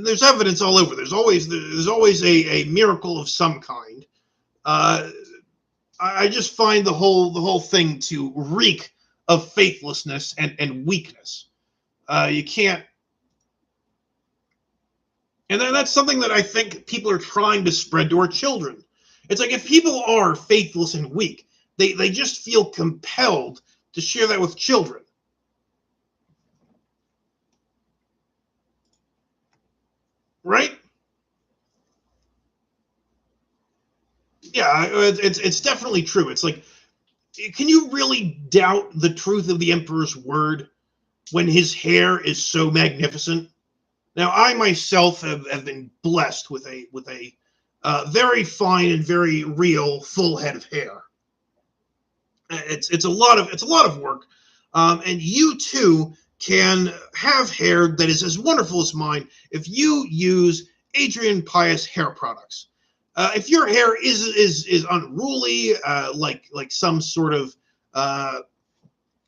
There's evidence all over. There's always a miracle of some kind. I just find the whole thing to reek of faithlessness and weakness. You can't. And that's something that I think people are trying to spread to our children. It's like if people are faithless and weak, they just feel compelled to share that with children. Right? Yeah, it's definitely true. It's like, can you really doubt the truth of the emperor's word when his hair is so magnificent? Now, I myself have been blessed with a very fine and very real full head of hair. It's a lot of work, and you too can have hair that is as wonderful as mine if you use Adrian Pius hair products. If your hair is unruly, like some sort of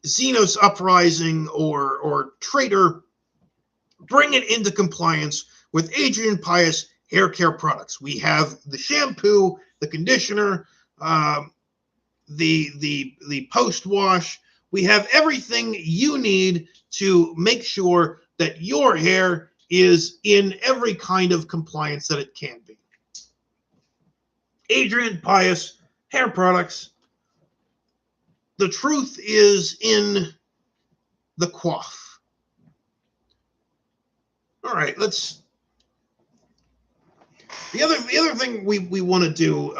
Xenos uprising or traitor, bring it into compliance with Adrian Pius hair care products. We have the shampoo, the conditioner, the post wash. We have everything you need to make sure that your hair is in every kind of compliance that it can be. Adrian Pius hair products. The truth is in the coif. All right, let's. The other thing we want to do.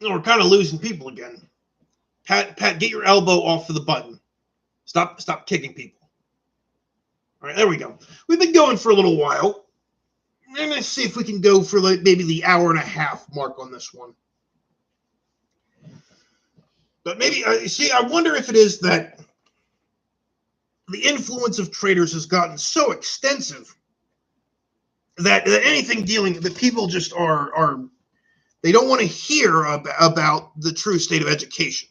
We're kind of losing people again. Pat, get your elbow off of the button. Stop kicking people. All right, there we go. We've been going for a little while. And let's see if we can go for maybe the hour and a half mark on this one. But maybe, I wonder if it is that the influence of traders has gotten so extensive that anything that people just are they don't want to hear about the true state of education.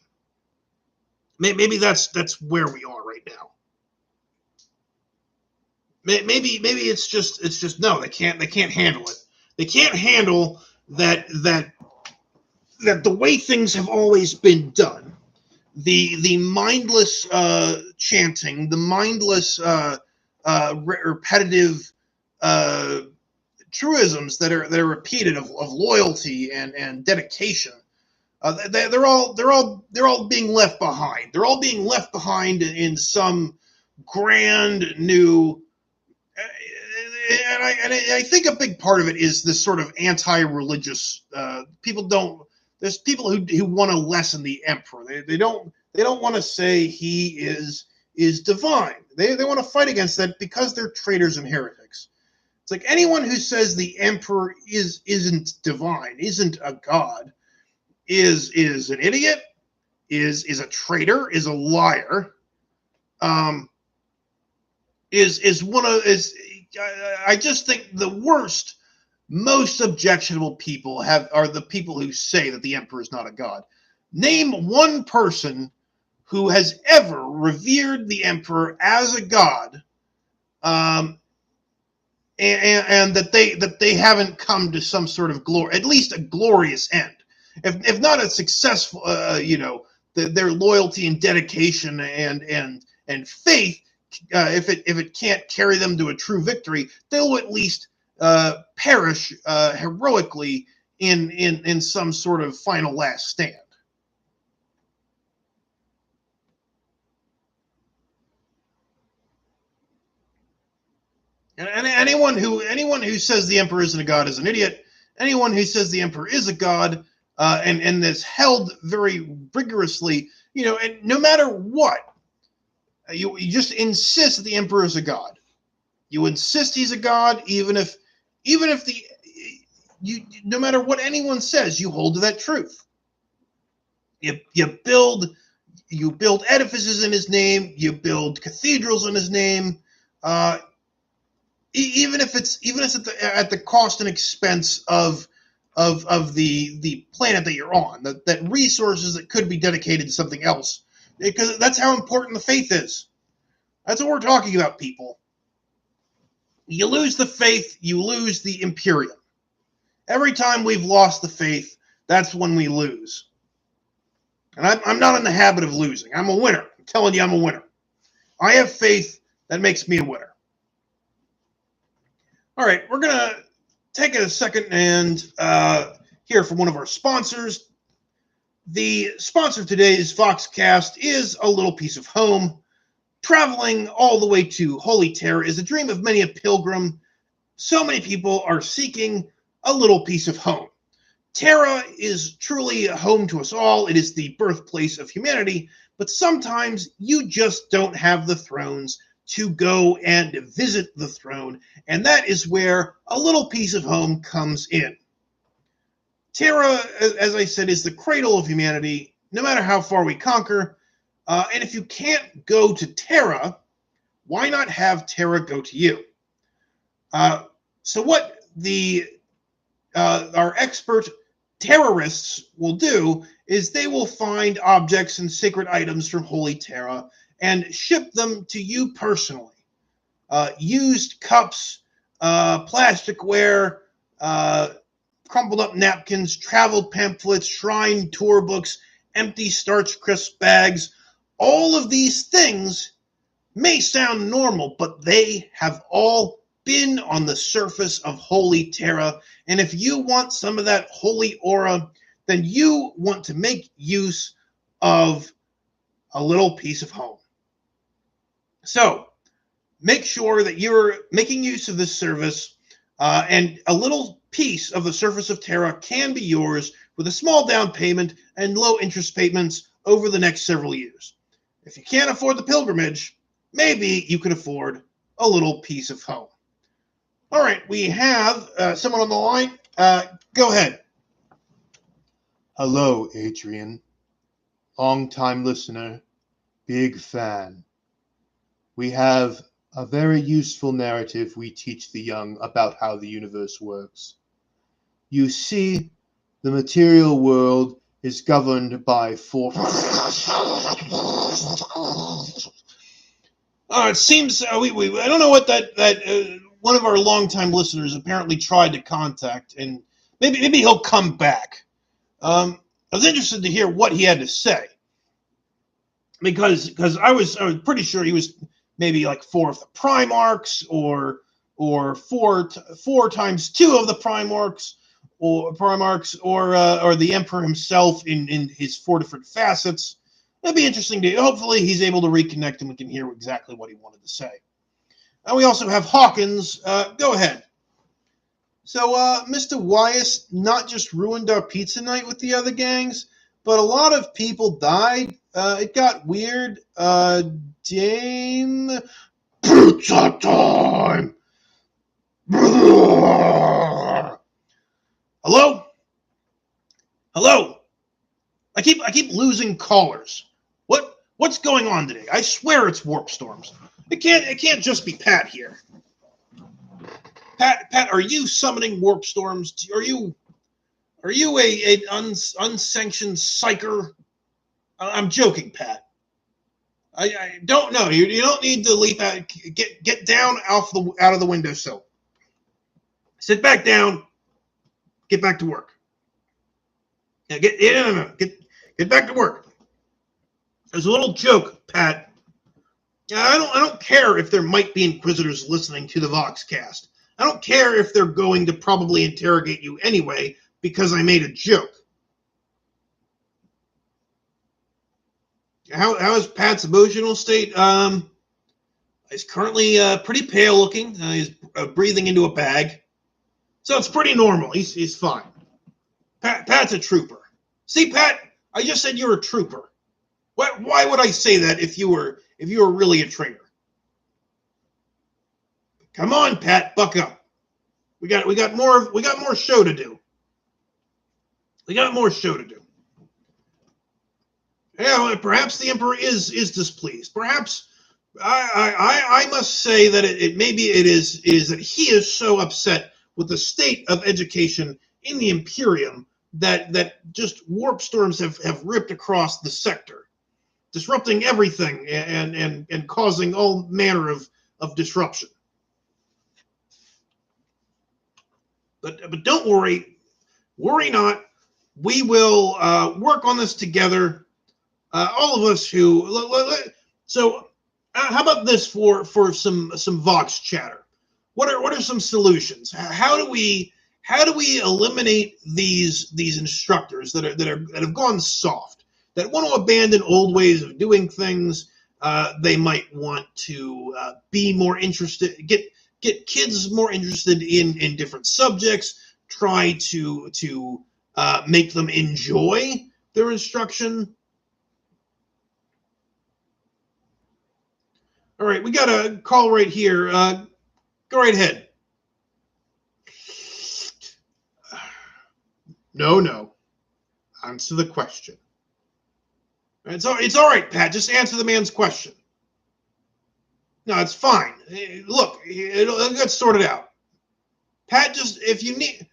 Maybe that's where we are right now. maybe it's just no, they can't handle it. They can't handle that the way things have always been done, the mindless chanting, the mindless repetitive uh, truisms that are repeated of loyalty and dedication. They're all being left behind. They're all being left behind in some grand new. And I think a big part of it is this sort of anti-religious. People don't. There's people who want to lessen the emperor. They don't want to say he is divine. They want to fight against that because they're traitors and heretics. It's like anyone who says the emperor isn't divine, isn't a god, is an idiot, is a traitor, is a liar, um, is one of is. I just think the worst, most objectionable people are the people who say that the emperor is not a god. Name one person who has ever revered the emperor as a god, um, and that they haven't come to some sort of glory, at least a glorious end, if not a successful, their loyalty and dedication and faith. If it can't carry them to a true victory, they'll at least perish heroically in some sort of final last stand. And anyone who says the emperor isn't a god is an idiot. Anyone who says the emperor is a god and is held very rigorously, and no matter what, you just insist that the emperor is a god. You insist he's a god, even if no matter what anyone says, you hold to that truth. You build edifices in his name. You build cathedrals in his name. Even if it's at the cost and expense of the planet that you're on, that resources that could be dedicated to something else, because that's how important the faith is. That's what we're talking about, people. You lose the faith, you lose the Imperium. Every time we've lost the faith, that's when we lose. And I'm not in the habit of losing. I'm a winner. I'm telling you, I'm a winner. I have faith. That makes me a winner. All right, we're going to take a second and hear from one of our sponsors. The sponsor of today's Foxcast is A Little Piece of Home. Traveling all the way to Holy Terra is a dream of many a pilgrim. So many people are seeking a little piece of home. Terra is truly a home to us all. It is the birthplace of humanity, but sometimes you just don't have the thrones to go and visit the throne, and that is where a little piece of home comes in. Terra, as I said, is the cradle of humanity, no matter how far we conquer, and if you can't go to Terra, why not have Terra go to you? So what our expert terrorists will do is they will find objects and sacred items from Holy Terra and ship them to you personally. Used cups, plasticware, crumpled up napkins, travel pamphlets, shrine tour books, empty starch crisp bags. All of these things may sound normal, but they have all been on the surface of Holy Terra. And if you want some of that holy aura, then you want to make use of a little piece of home. So make sure that you're making use of this service, and a little piece of the surface of Terra can be yours with a small down payment and low interest payments over the next several years. If you can't afford the pilgrimage, maybe you can afford a little piece of home. All right, we have someone on the line. Go ahead. Hello, Adrian. Long-time listener, big fan. We have a very useful narrative we teach the young about how the universe works. You see, the material world is governed by four... It seems I don't know what that one of our longtime listeners apparently tried to contact, and maybe he'll come back. I was interested to hear what he had to say because I was pretty sure he was maybe like four of the Primarchs or four times two of the Primarchs or the Emperor himself in his four different facets. It'd be interesting to hopefully he's able to reconnect and we can hear exactly what he wanted to say. And we also have Hawkins. Go ahead. So, Mr. Wyas not just ruined our pizza night with the other gangs, but a lot of people died. It got weird. Dame... Pizza time! Hello? Hello? I keep losing callers. What's going on today? I swear it's warp storms. It can't just be Pat here. Pat, are you summoning warp storms? Are you a unsanctioned psyker? I'm joking, Pat. I don't know. You don't need to leap out. Get down out of the windowsill. Sit back down. Get back to work. Yeah, get back to work. There's a little joke, Pat. I don't care if there might be Inquisitors listening to the Voxcast. I don't care if they're going to probably interrogate you anyway because I made a joke. How is Pat's emotional state? He's currently pretty pale looking. He's breathing into a bag, so it's pretty normal. He's fine. Pat's a trooper. See, Pat, I just said you're a trooper. Why would I say that if you were really a traitor? Come on, Pat, buck up. We got more show to do. We got more show to do. Yeah, well, perhaps the Emperor is displeased. Perhaps I must say that maybe it is that he is so upset with the state of education in the Imperium that just warp storms have ripped across the sector, disrupting everything and causing all manner of disruption. But don't worry not. We will work on this together. All of us who so how about this for some Vox chatter? What are some solutions? How do we eliminate these instructors that have gone soft, that want to abandon old ways of doing things? They might want to be more interested, get kids more interested in different subjects, try to make them enjoy their instruction. All right, we got a call right here. Go right ahead. No. Answer the question. It's all right, Pat. Just answer the man's question. No, it's fine. Look, it'll get sorted out. Pat, just if you need,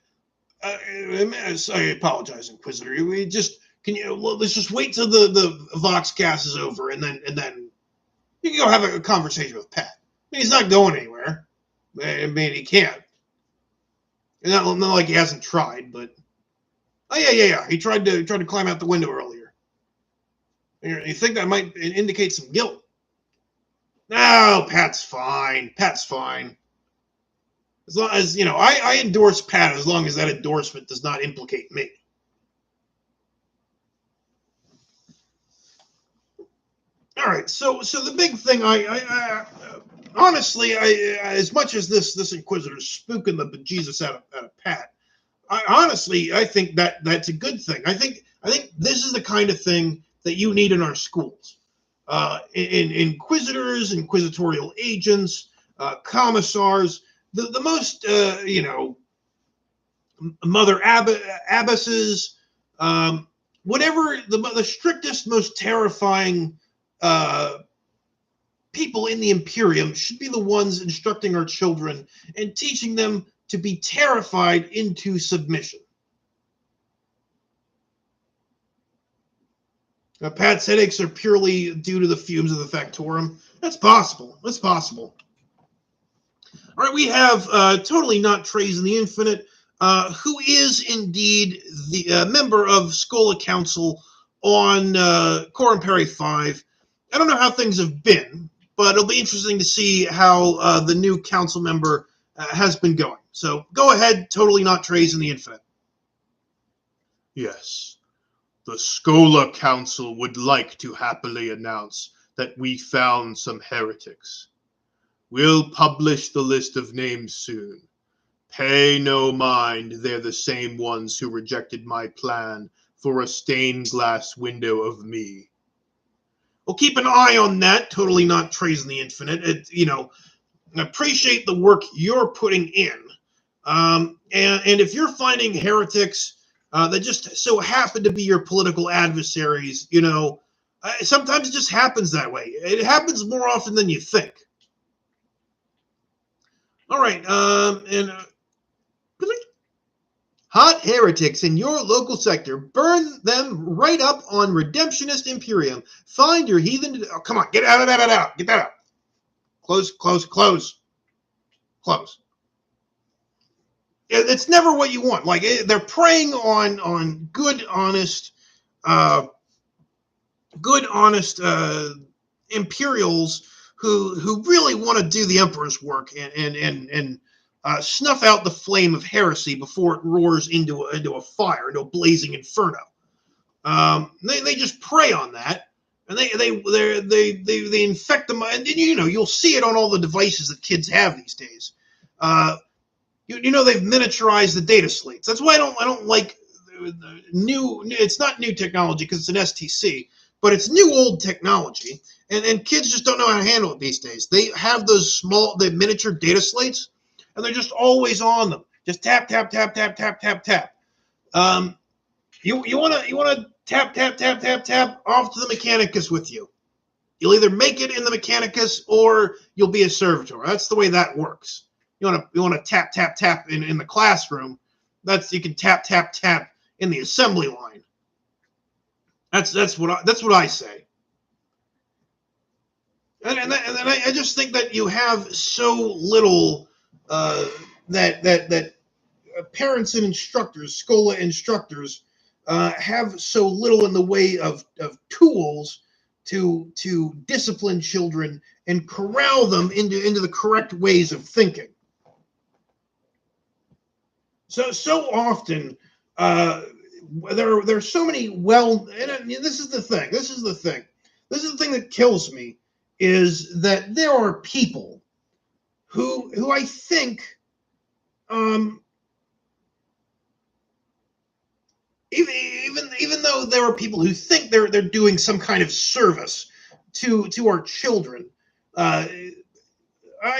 I apologize, Inquisitor. Let's just wait till the Voxcast is over, and then you can go have a conversation with Pat. I mean, he's not going anywhere. I mean, he can't. Not like he hasn't tried, but oh yeah. He tried to climb out the window earlier. You think that might indicate some guilt? No, Pat's fine. As long as I endorse Pat as long as that endorsement does not implicate me. All right, so the big thing, I honestly, as much as this Inquisitor's spooking the bejesus out of Pat, I think that's a good thing. I think this is the kind of thing that you need in our schools. In Inquisitors, inquisitorial agents, commissars, the most Mother Abbesses, whatever the strictest, most terrifying people in the Imperium should be the ones instructing our children and teaching them to be terrified into submission. Pat's headaches are purely due to the fumes of the Factorum. That's possible. That's possible. All right, we have Totally Not Trays in the Infinite, who is indeed the member of Schola Council on Coram Perry 5. I don't know how things have been, but it'll be interesting to see how the new council member has been going. So go ahead, Totally Not Trays in the Infinite. Yes, the Schola Council would like to happily announce that we found some heretics. We'll publish the list of names soon. Pay no mind, they're the same ones who rejected my plan for a stained glass window of me. Well, keep an eye on that. Totally Not Trays in the Infinite. Appreciate the work you're putting in. And if you're finding heretics that just so happen to be your political adversaries, sometimes it just happens that way. It happens more often than you think. All right, hot heretics in your local sector. Burn them right up on Redemptionist Imperium. Find your heathen. Oh, come on, get out of that. Get that out. Close. It's never what you want. Like they're preying on good, honest Imperials who really want to do the Emperor's work and snuff out the flame of heresy before it roars into a fire, into a blazing inferno. They just prey on that, and they infect them, and you'll see it on all the devices that kids have these days. They've miniaturized the data slates. That's why I don't like new. It's not new technology because it's an STC, but it's new old technology, and kids just don't know how to handle it these days. They have the miniature data slates, and they're just always on them. Just tap. You want to tap off to the Mechanicus with you. You'll either make it in the Mechanicus or you'll be a servitor. That's the way that works. You want to tap in the classroom. You can tap in the assembly line. That's what I say. And I just think that you have so little that parents and instructors, Schola instructors, have so little in the way of tools to discipline children and corral them into the correct ways of thinking. So often there are so many and this is the thing that kills me, is that there are people who I think even though there are people who think they're doing some kind of service to our children,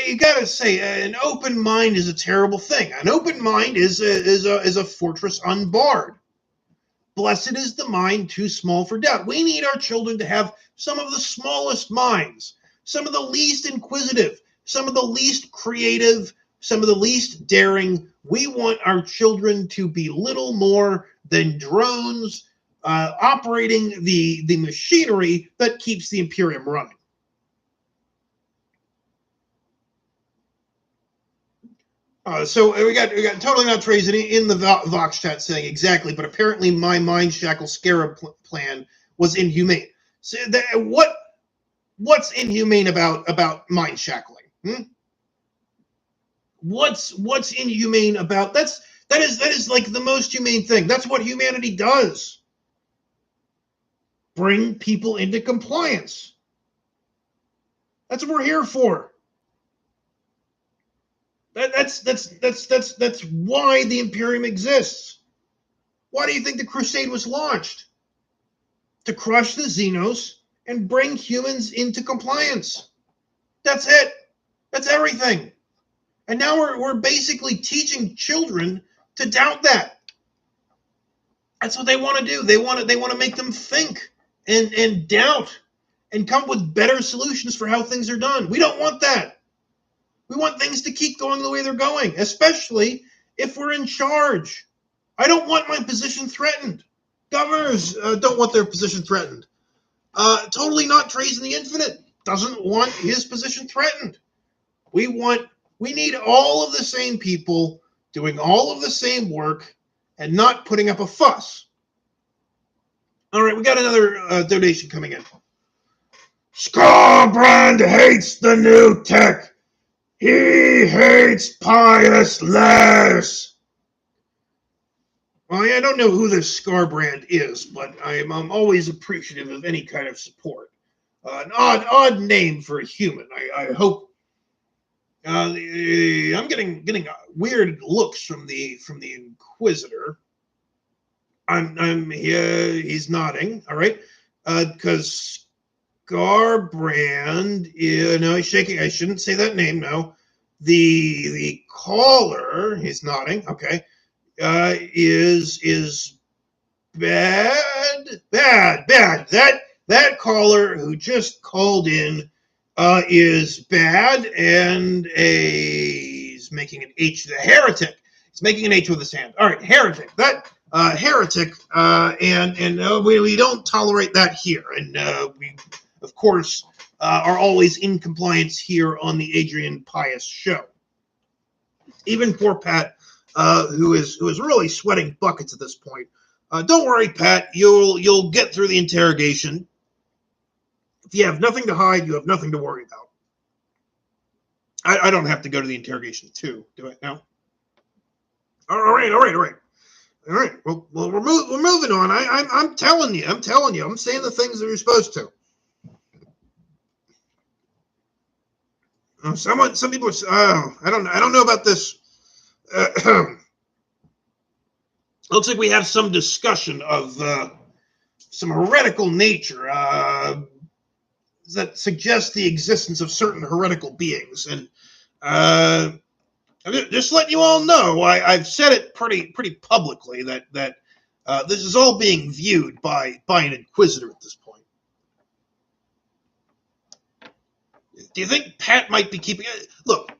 you gotta say an open mind is a terrible thing. An open mind is a fortress unbarred. Blessed is the mind too small for doubt. We need our children to have some of the smallest minds, some of the least inquisitive, some of the least creative, some of the least daring. We want our children to be little more than drones operating the machinery that keeps the Imperium running. So we got Totally Not Trays in the Vox chat saying exactly, but apparently my mind shackle scarab plan was inhumane. So what's inhumane about mind shackling? What's inhumane about that is like the most humane thing. That's what humanity does. Bring people into compliance. That's what we're here for. That's why the Imperium exists. Why do you think the Crusade was launched? To crush the Xenos and bring humans into compliance. That's it. That's everything. And now we're basically teaching children to doubt that. That's what they want to do. They want to make them think and doubt and come up with better solutions for how things are done. We don't want that. We want things to keep going the way they're going, especially if we're in charge. I don't want my position threatened. Governors don't want their position threatened. Totally Not Trays in the Infinite. doesn't want his position threatened. We need all of the same people doing all of the same work and not putting up a fuss. All right, we got another donation coming in. Scarbrand hates the new tech. He hates Pius less. Well, I don't know who this Scarbrand is, but I'm always appreciative of any kind of support. An odd name for a human. I hope. I'm getting weird looks from the Inquisitor. I'm here. He's nodding. All right, because Scarbrand. No, he's shaking. I shouldn't say that name. No, the caller. He's nodding. Okay. Is bad. That caller who just called in is bad, and he's making an H. The heretic. He's making an H with his hand. All right, heretic. That heretic, and we don't tolerate that here, and we of course are always in compliance here on the Adrian Pius show. Even poor Pat. Who is really sweating buckets at this point. Don't worry, Pat. You'll get through the interrogation. If you have nothing to hide, you have nothing to worry about. I don't have to go to the interrogation too, do I? No. All right. Well, we're moving on. I'm telling you. I'm saying the things that you're supposed to. Some people. I don't know about this. Looks like we have some discussion of some heretical nature that suggests the existence of certain heretical beings, and just letting you all know, I've said it pretty publicly that this is all being viewed by an Inquisitor at this point. Do you think Pat might be keeping it? Look.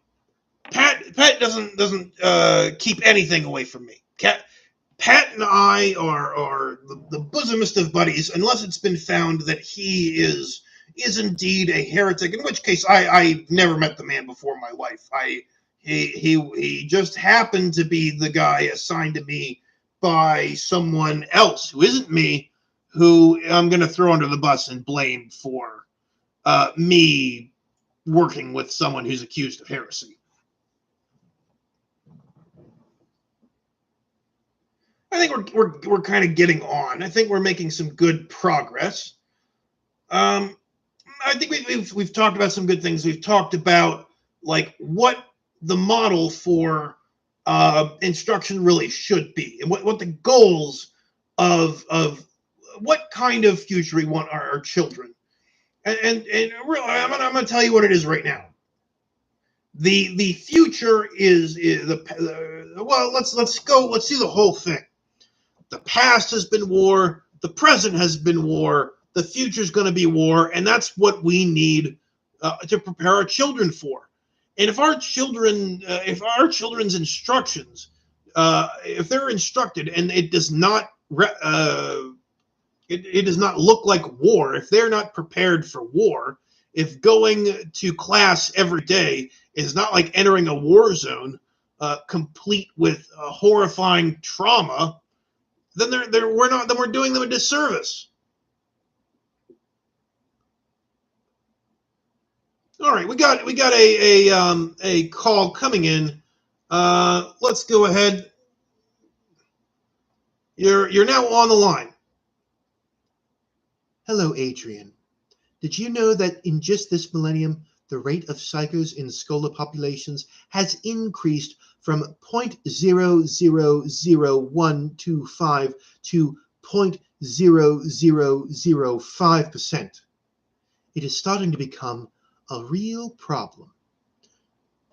Pat doesn't keep anything away from me. Pat and I are the bosomest of buddies, unless it's been found that he is indeed a heretic. In which case, I never met the man before in my life. He just happened to be the guy assigned to me by someone else who isn't me, who I'm going to throw under the bus and blame for me working with someone who's accused of heresy. I think we're kind of getting on. I think we're making some good progress. I think we've talked about some good things. We've talked about like what the model for instruction really should be, and what the goals of what kind of future we want our children. And really, I'm going to tell you what it is right now. The future is the well. Let's go. Let's see the whole thing. The past has been war. The present has been war. The future is going to be war, and that's what we need to prepare our children for. And if our children's instructions, if they're instructed and it does not it does not look like war, if they're not prepared for war, if going to class every day is not like entering a war zone, complete with horrifying trauma, then we're doing them a disservice. All right, we got a call coming in. Let's go ahead. You're now on the line. Hello, Adrian. Did you know that in just this millennium, the rate of psychos in scholar populations has increased from 0.0000125 to 0.0005%? It is starting to become a real problem.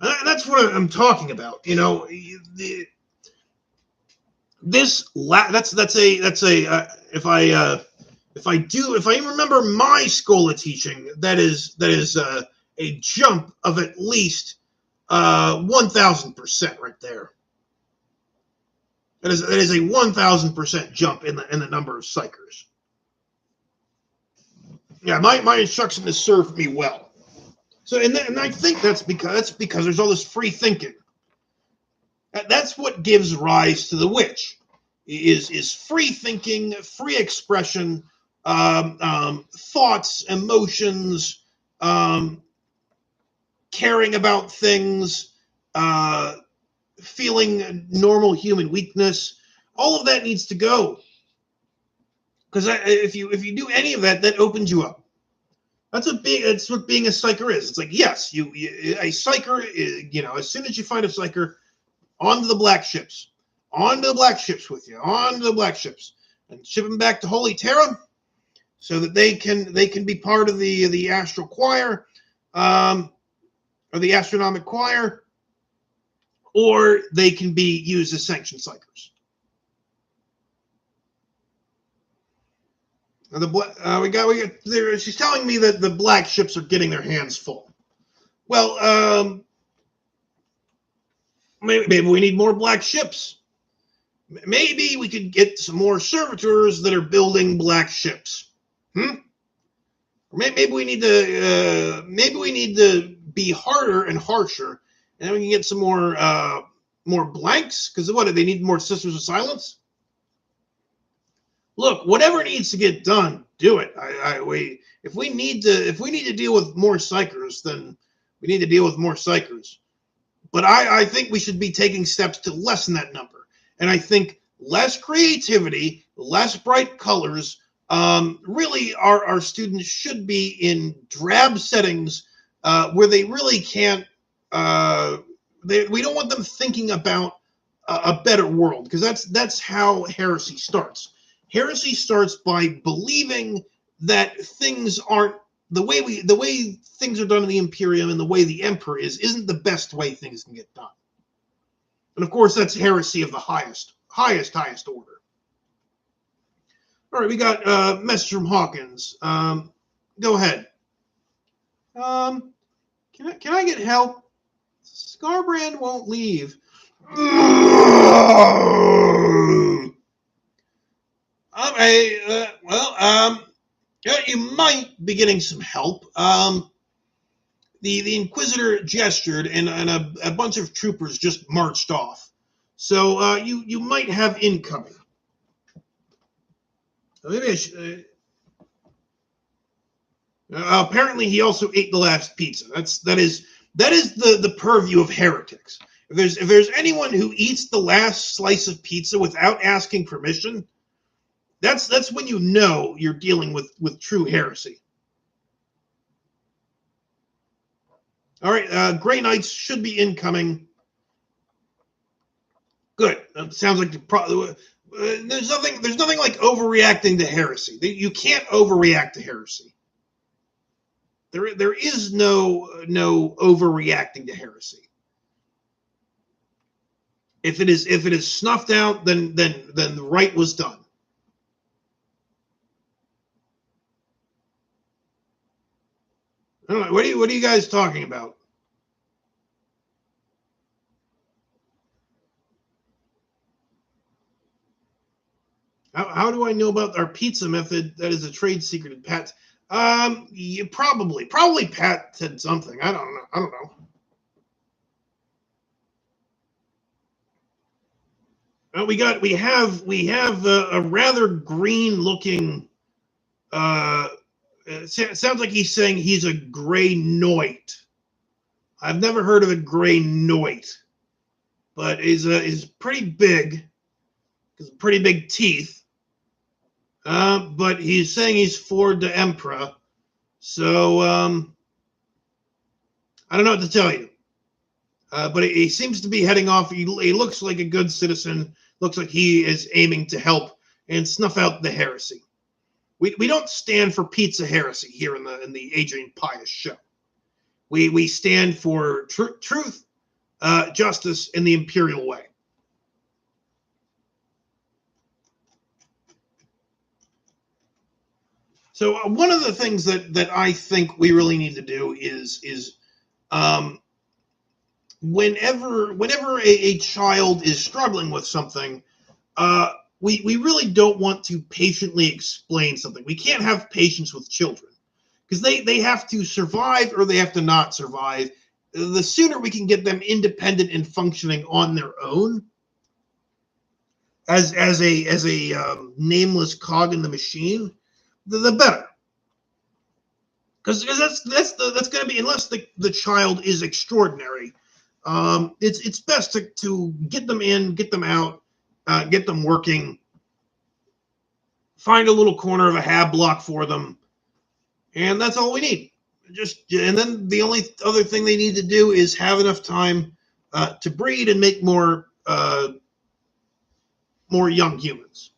And that's what I'm talking about. You know, if I remember my school of teaching, that is a jump of at least 1,000% right there. That is a 1,000% jump in the number of psychers. Yeah, my instruction has served me well. So, and I think that's because there's all this free thinking. That's what gives rise to the witch, is free thinking, free expression, thoughts, emotions, um, caring about things, uh, feeling normal human weakness. All of that needs to go, because if you do any of that, that opens you up. That's what being a psyker is. It's like, yes, a psyker is, as soon as you find a psyker, onto the black ships, onto the black ships with you, onto the black ships, and ship them back to Holy Terra, so that they can be part of the astral choir, or the astronomic choir, or they can be used as sanctioned psychers. We got there. She's telling me that the black ships are getting their hands full. Well, maybe we need more black ships. Maybe we could get some more servitors that are building black ships. Or maybe we need to be harder and harsher, and then we can get some more blanks. Because what, do they need more Sisters of Silence? Look, whatever needs to get done, do it. If we need to deal with more psychers, then we need to deal with more psychers. But I think we should be taking steps to lessen that number. And I think less creativity, less bright colors. Really, our students should be in drab settings where they really can't. We don't want them thinking about a better world, because that's how heresy starts. Heresy starts by believing that things aren't the way things are done in the Imperium, and the way the Emperor isn't the best way things can get done. And of course, that's heresy of the highest order. All right, we got a message from Hawkins. Go ahead. Can I get help? Scarbrand won't leave. Okay, yeah, you might be getting some help. The Inquisitor gestured, and a bunch of troopers just marched off. So you might have incoming. Maybe I should. Apparently, he also ate the last pizza. That is the purview of heretics. If there's anyone who eats the last slice of pizza without asking permission, that's when you know you're dealing with true heresy. All right, Grey Knights should be incoming. Good. That sounds like there's nothing like overreacting to heresy. You can't overreact to heresy. There is no overreacting to heresy. If it is snuffed out, then the right was done. I don't know. What are you guys talking about? How do I know about our pizza method? That is a trade secret at Pat's. You probably Pat said something. I don't know. Well, we have a rather green looking. It sounds like he's saying he's a Grey Knight. I've never heard of a Grey Knight, but he's pretty big. He's pretty big teeth. But he's saying he's for the Emperor. So I don't know what to tell you. But he seems to be heading off. He looks like a good citizen. Looks like he is aiming to help and snuff out the heresy. We don't stand for pizza heresy here in the Adrian Pius show. We stand for truth, justice, and the imperial way. So one of the things that I think we really need to do is whenever a child is struggling with something, we really don't want to patiently explain something. We can't have patience with children. because they have to survive or they have to not survive. The sooner we can get them independent and functioning on their own, as a nameless cog in the machine, the better. Because that's going to be, unless the child is extraordinary, it's best to get them in, get them out, get them working, find a little corner of a hab block for them, and that's all we need. And then the only other thing they need to do is have enough time to breed and make more young humans.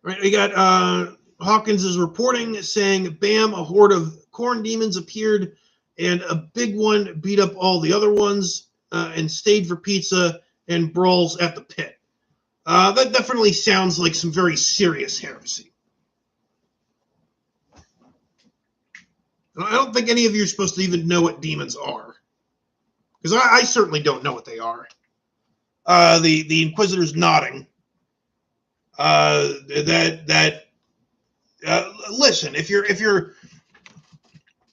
All right, we got Hawkins is reporting saying, "Bam! A horde of corn demons appeared, and a big one beat up all the other ones and stayed for pizza and brawls at the pit." That definitely sounds like some very serious heresy. I don't think any of you are supposed to even know what demons are, because I certainly don't know what they are. The Inquisitor's nodding. Listen, if you're,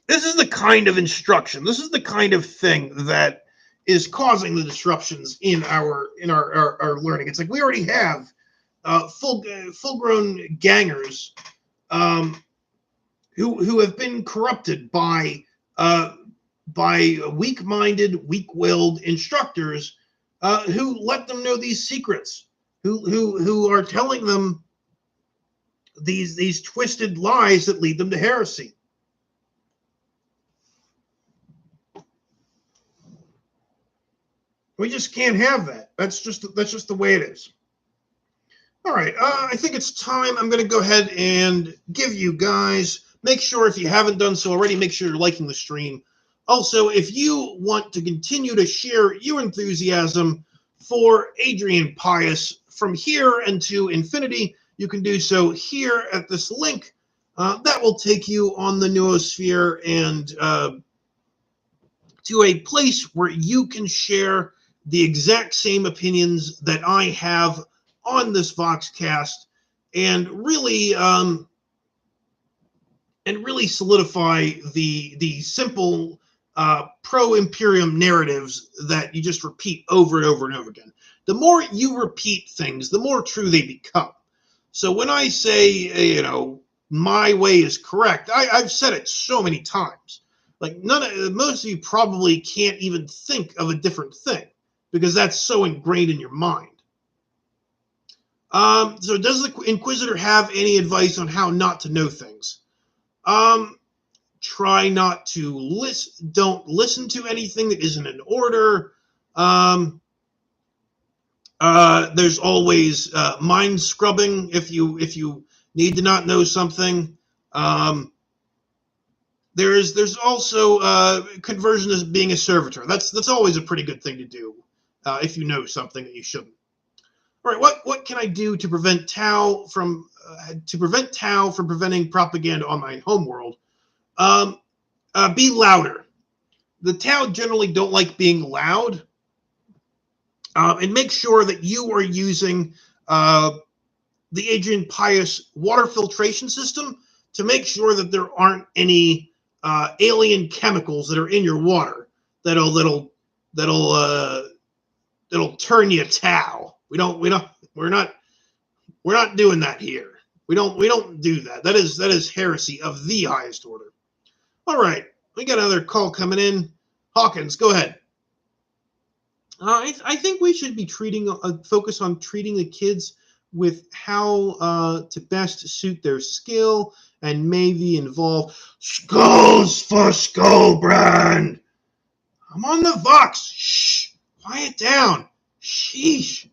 this is the kind of instruction, this is the kind of thing that is causing the disruptions in our learning. It's like we already have full-grown gangers who have been corrupted by weak-minded, weak-willed instructors who let them know these secrets, who are telling them these twisted lies that lead them to heresy. We just can't have that. That's just the way it is. All right, I think it's time. I'm going to go ahead and give you guys, make sure if you haven't done so already, make sure you're liking the stream. Also, if you want to continue to share your enthusiasm for Adrian Pius from here into infinity, you can do so here at this link. That will take you on the noosphere and to a place where you can share the exact same opinions that I have on this Voxcast, and really solidify the simple pro-Imperium narratives that you just repeat over and over and over again. The more you repeat things, the more true they become. So when I say, my way is correct, I've said it so many times. Like most of you probably can't even think of a different thing, because that's so ingrained in your mind. So does the Inquisitor have any advice on how not to know things? Try not to listen. Don't listen to anything that isn't in order. There's always mind scrubbing if you need to not know something. There's also conversion as being a servitor. That's always a pretty good thing to do if you know something that you shouldn't. All right, what can I do to prevent Tau from preventing propaganda on my homeworld? Be louder. The Tau generally don't like being loud, and make sure that you are using the Adrian Pius water filtration system to make sure that there aren't any alien chemicals that are in your water that'll turn you Tau. We're not doing that here. We don't do that. That is heresy of the highest order. All right, we got another call coming in. Hawkins, go ahead. I think we should be focus on treating the kids with how to best suit their skill and maybe involve skulls for Skullbrand. I'm on the Vox. Shh, quiet down. Sheesh.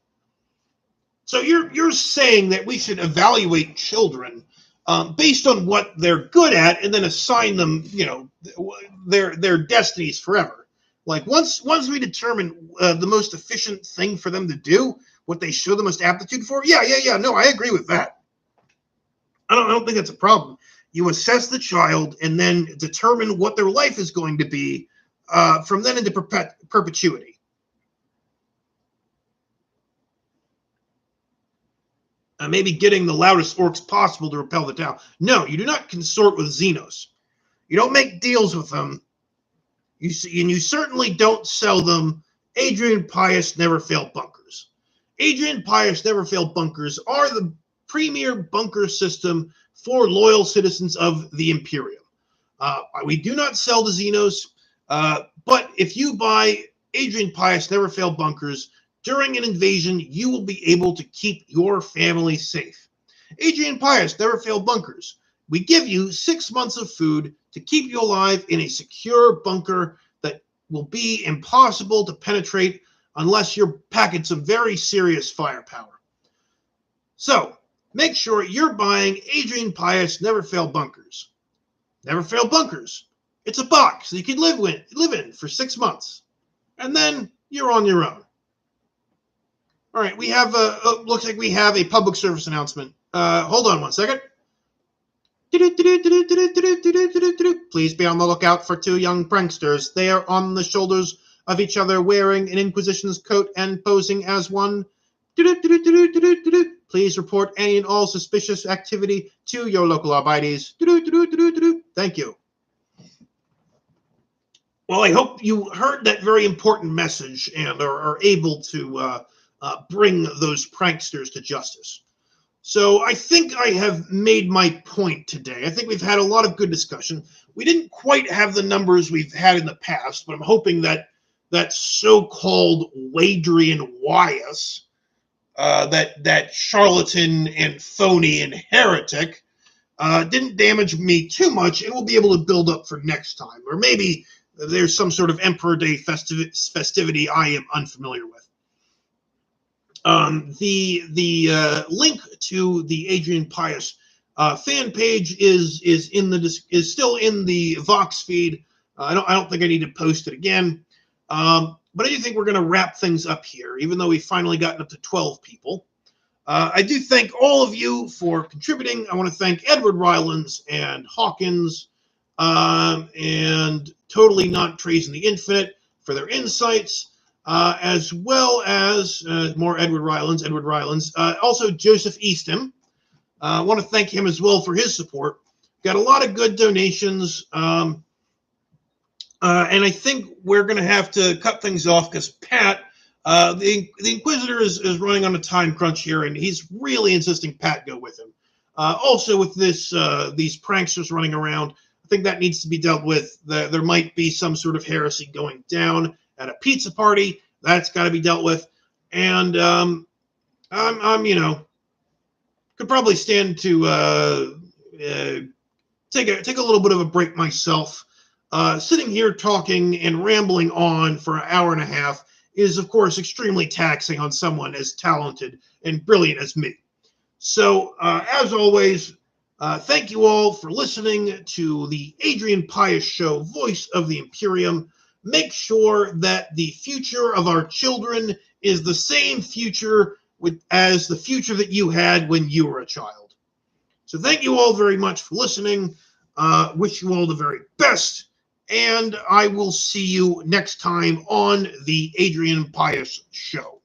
So you're saying that we should evaluate children based on what they're good at, and then assign them, their destinies forever. Like once we determine the most efficient thing for them to do, what they show the most aptitude for. Yeah. No, I agree with that. I don't think that's a problem. You assess the child and then determine what their life is going to be from then into perpetuity. maybe getting the loudest orcs possible to repel the Tau. No, you do not consort with Xenos. You don't make deals with them. And you certainly don't sell them Adrian Pius Never Fail bunkers. Adrian Pius Never Fail bunkers are the premier bunker system for loyal citizens of the Imperium. We do not sell to Xenos, but if you buy Adrian Pius Never Fail bunkers during an invasion, you will be able to keep your family safe. Adrian Pius Never Fail bunkers. We give you 6 months of food to keep you alive in a secure bunker that will be impossible to penetrate unless you're packing some very serious firepower. So, make sure you're buying Adrian Pius Never Fail bunkers. Never Fail bunkers. It's a box that you can live in for 6 months. And then you're on your own. All right, we have looks like we have a public service announcement. Hold on one second. Please be on the lookout for 2 young pranksters. They are on the shoulders of each other wearing an Inquisition's coat and posing as one. Please report any and all suspicious activity to your local authorities. Thank you. Well, I hope you heard that very important message and are able to bring those pranksters to justice. So I think I have made my point today. I think we've had a lot of good discussion. We didn't quite have the numbers we've had in the past, but I'm hoping that that so-called Adrian Pius, that charlatan and phony and heretic, didn't damage me too much, and we'll be able to build up for next time. Or maybe there's some sort of Emperor Day festivity I am unfamiliar with. The link to the Adrian Pius fan page is still in the Vox feed. I don't think I need to post it again. But I do think we're going to wrap things up here, even though we've finally gotten up to 12 people. I do thank all of you for contributing. I want to thank Edward Rylands and Hawkins and Totally Not Praising the Infinite for their insights. As well as more Edward Rylands. Also Joseph Easton. I want to thank him as well for his support. Got a lot of good donations. And I think we're going to have to cut things off because Pat, the Inquisitor, is running on a time crunch here, and he's really insisting Pat go with him. Also, with these pranksters running around, I think that needs to be dealt with. There might be some sort of heresy going down at a pizza party. That's got to be dealt with. And I'm could probably stand to take a little bit of a break myself. Sitting here talking and rambling on for an hour and a half is, of course, extremely taxing on someone as talented and brilliant as me. So, as always, thank you all for listening to the Adrian Pius Show, Voice of the Imperium. Make sure that the future of our children is the same future as the future that you had when you were a child. So thank you all very much for listening. Wish you all the very best. And I will see you next time on the Adrian Pius Show.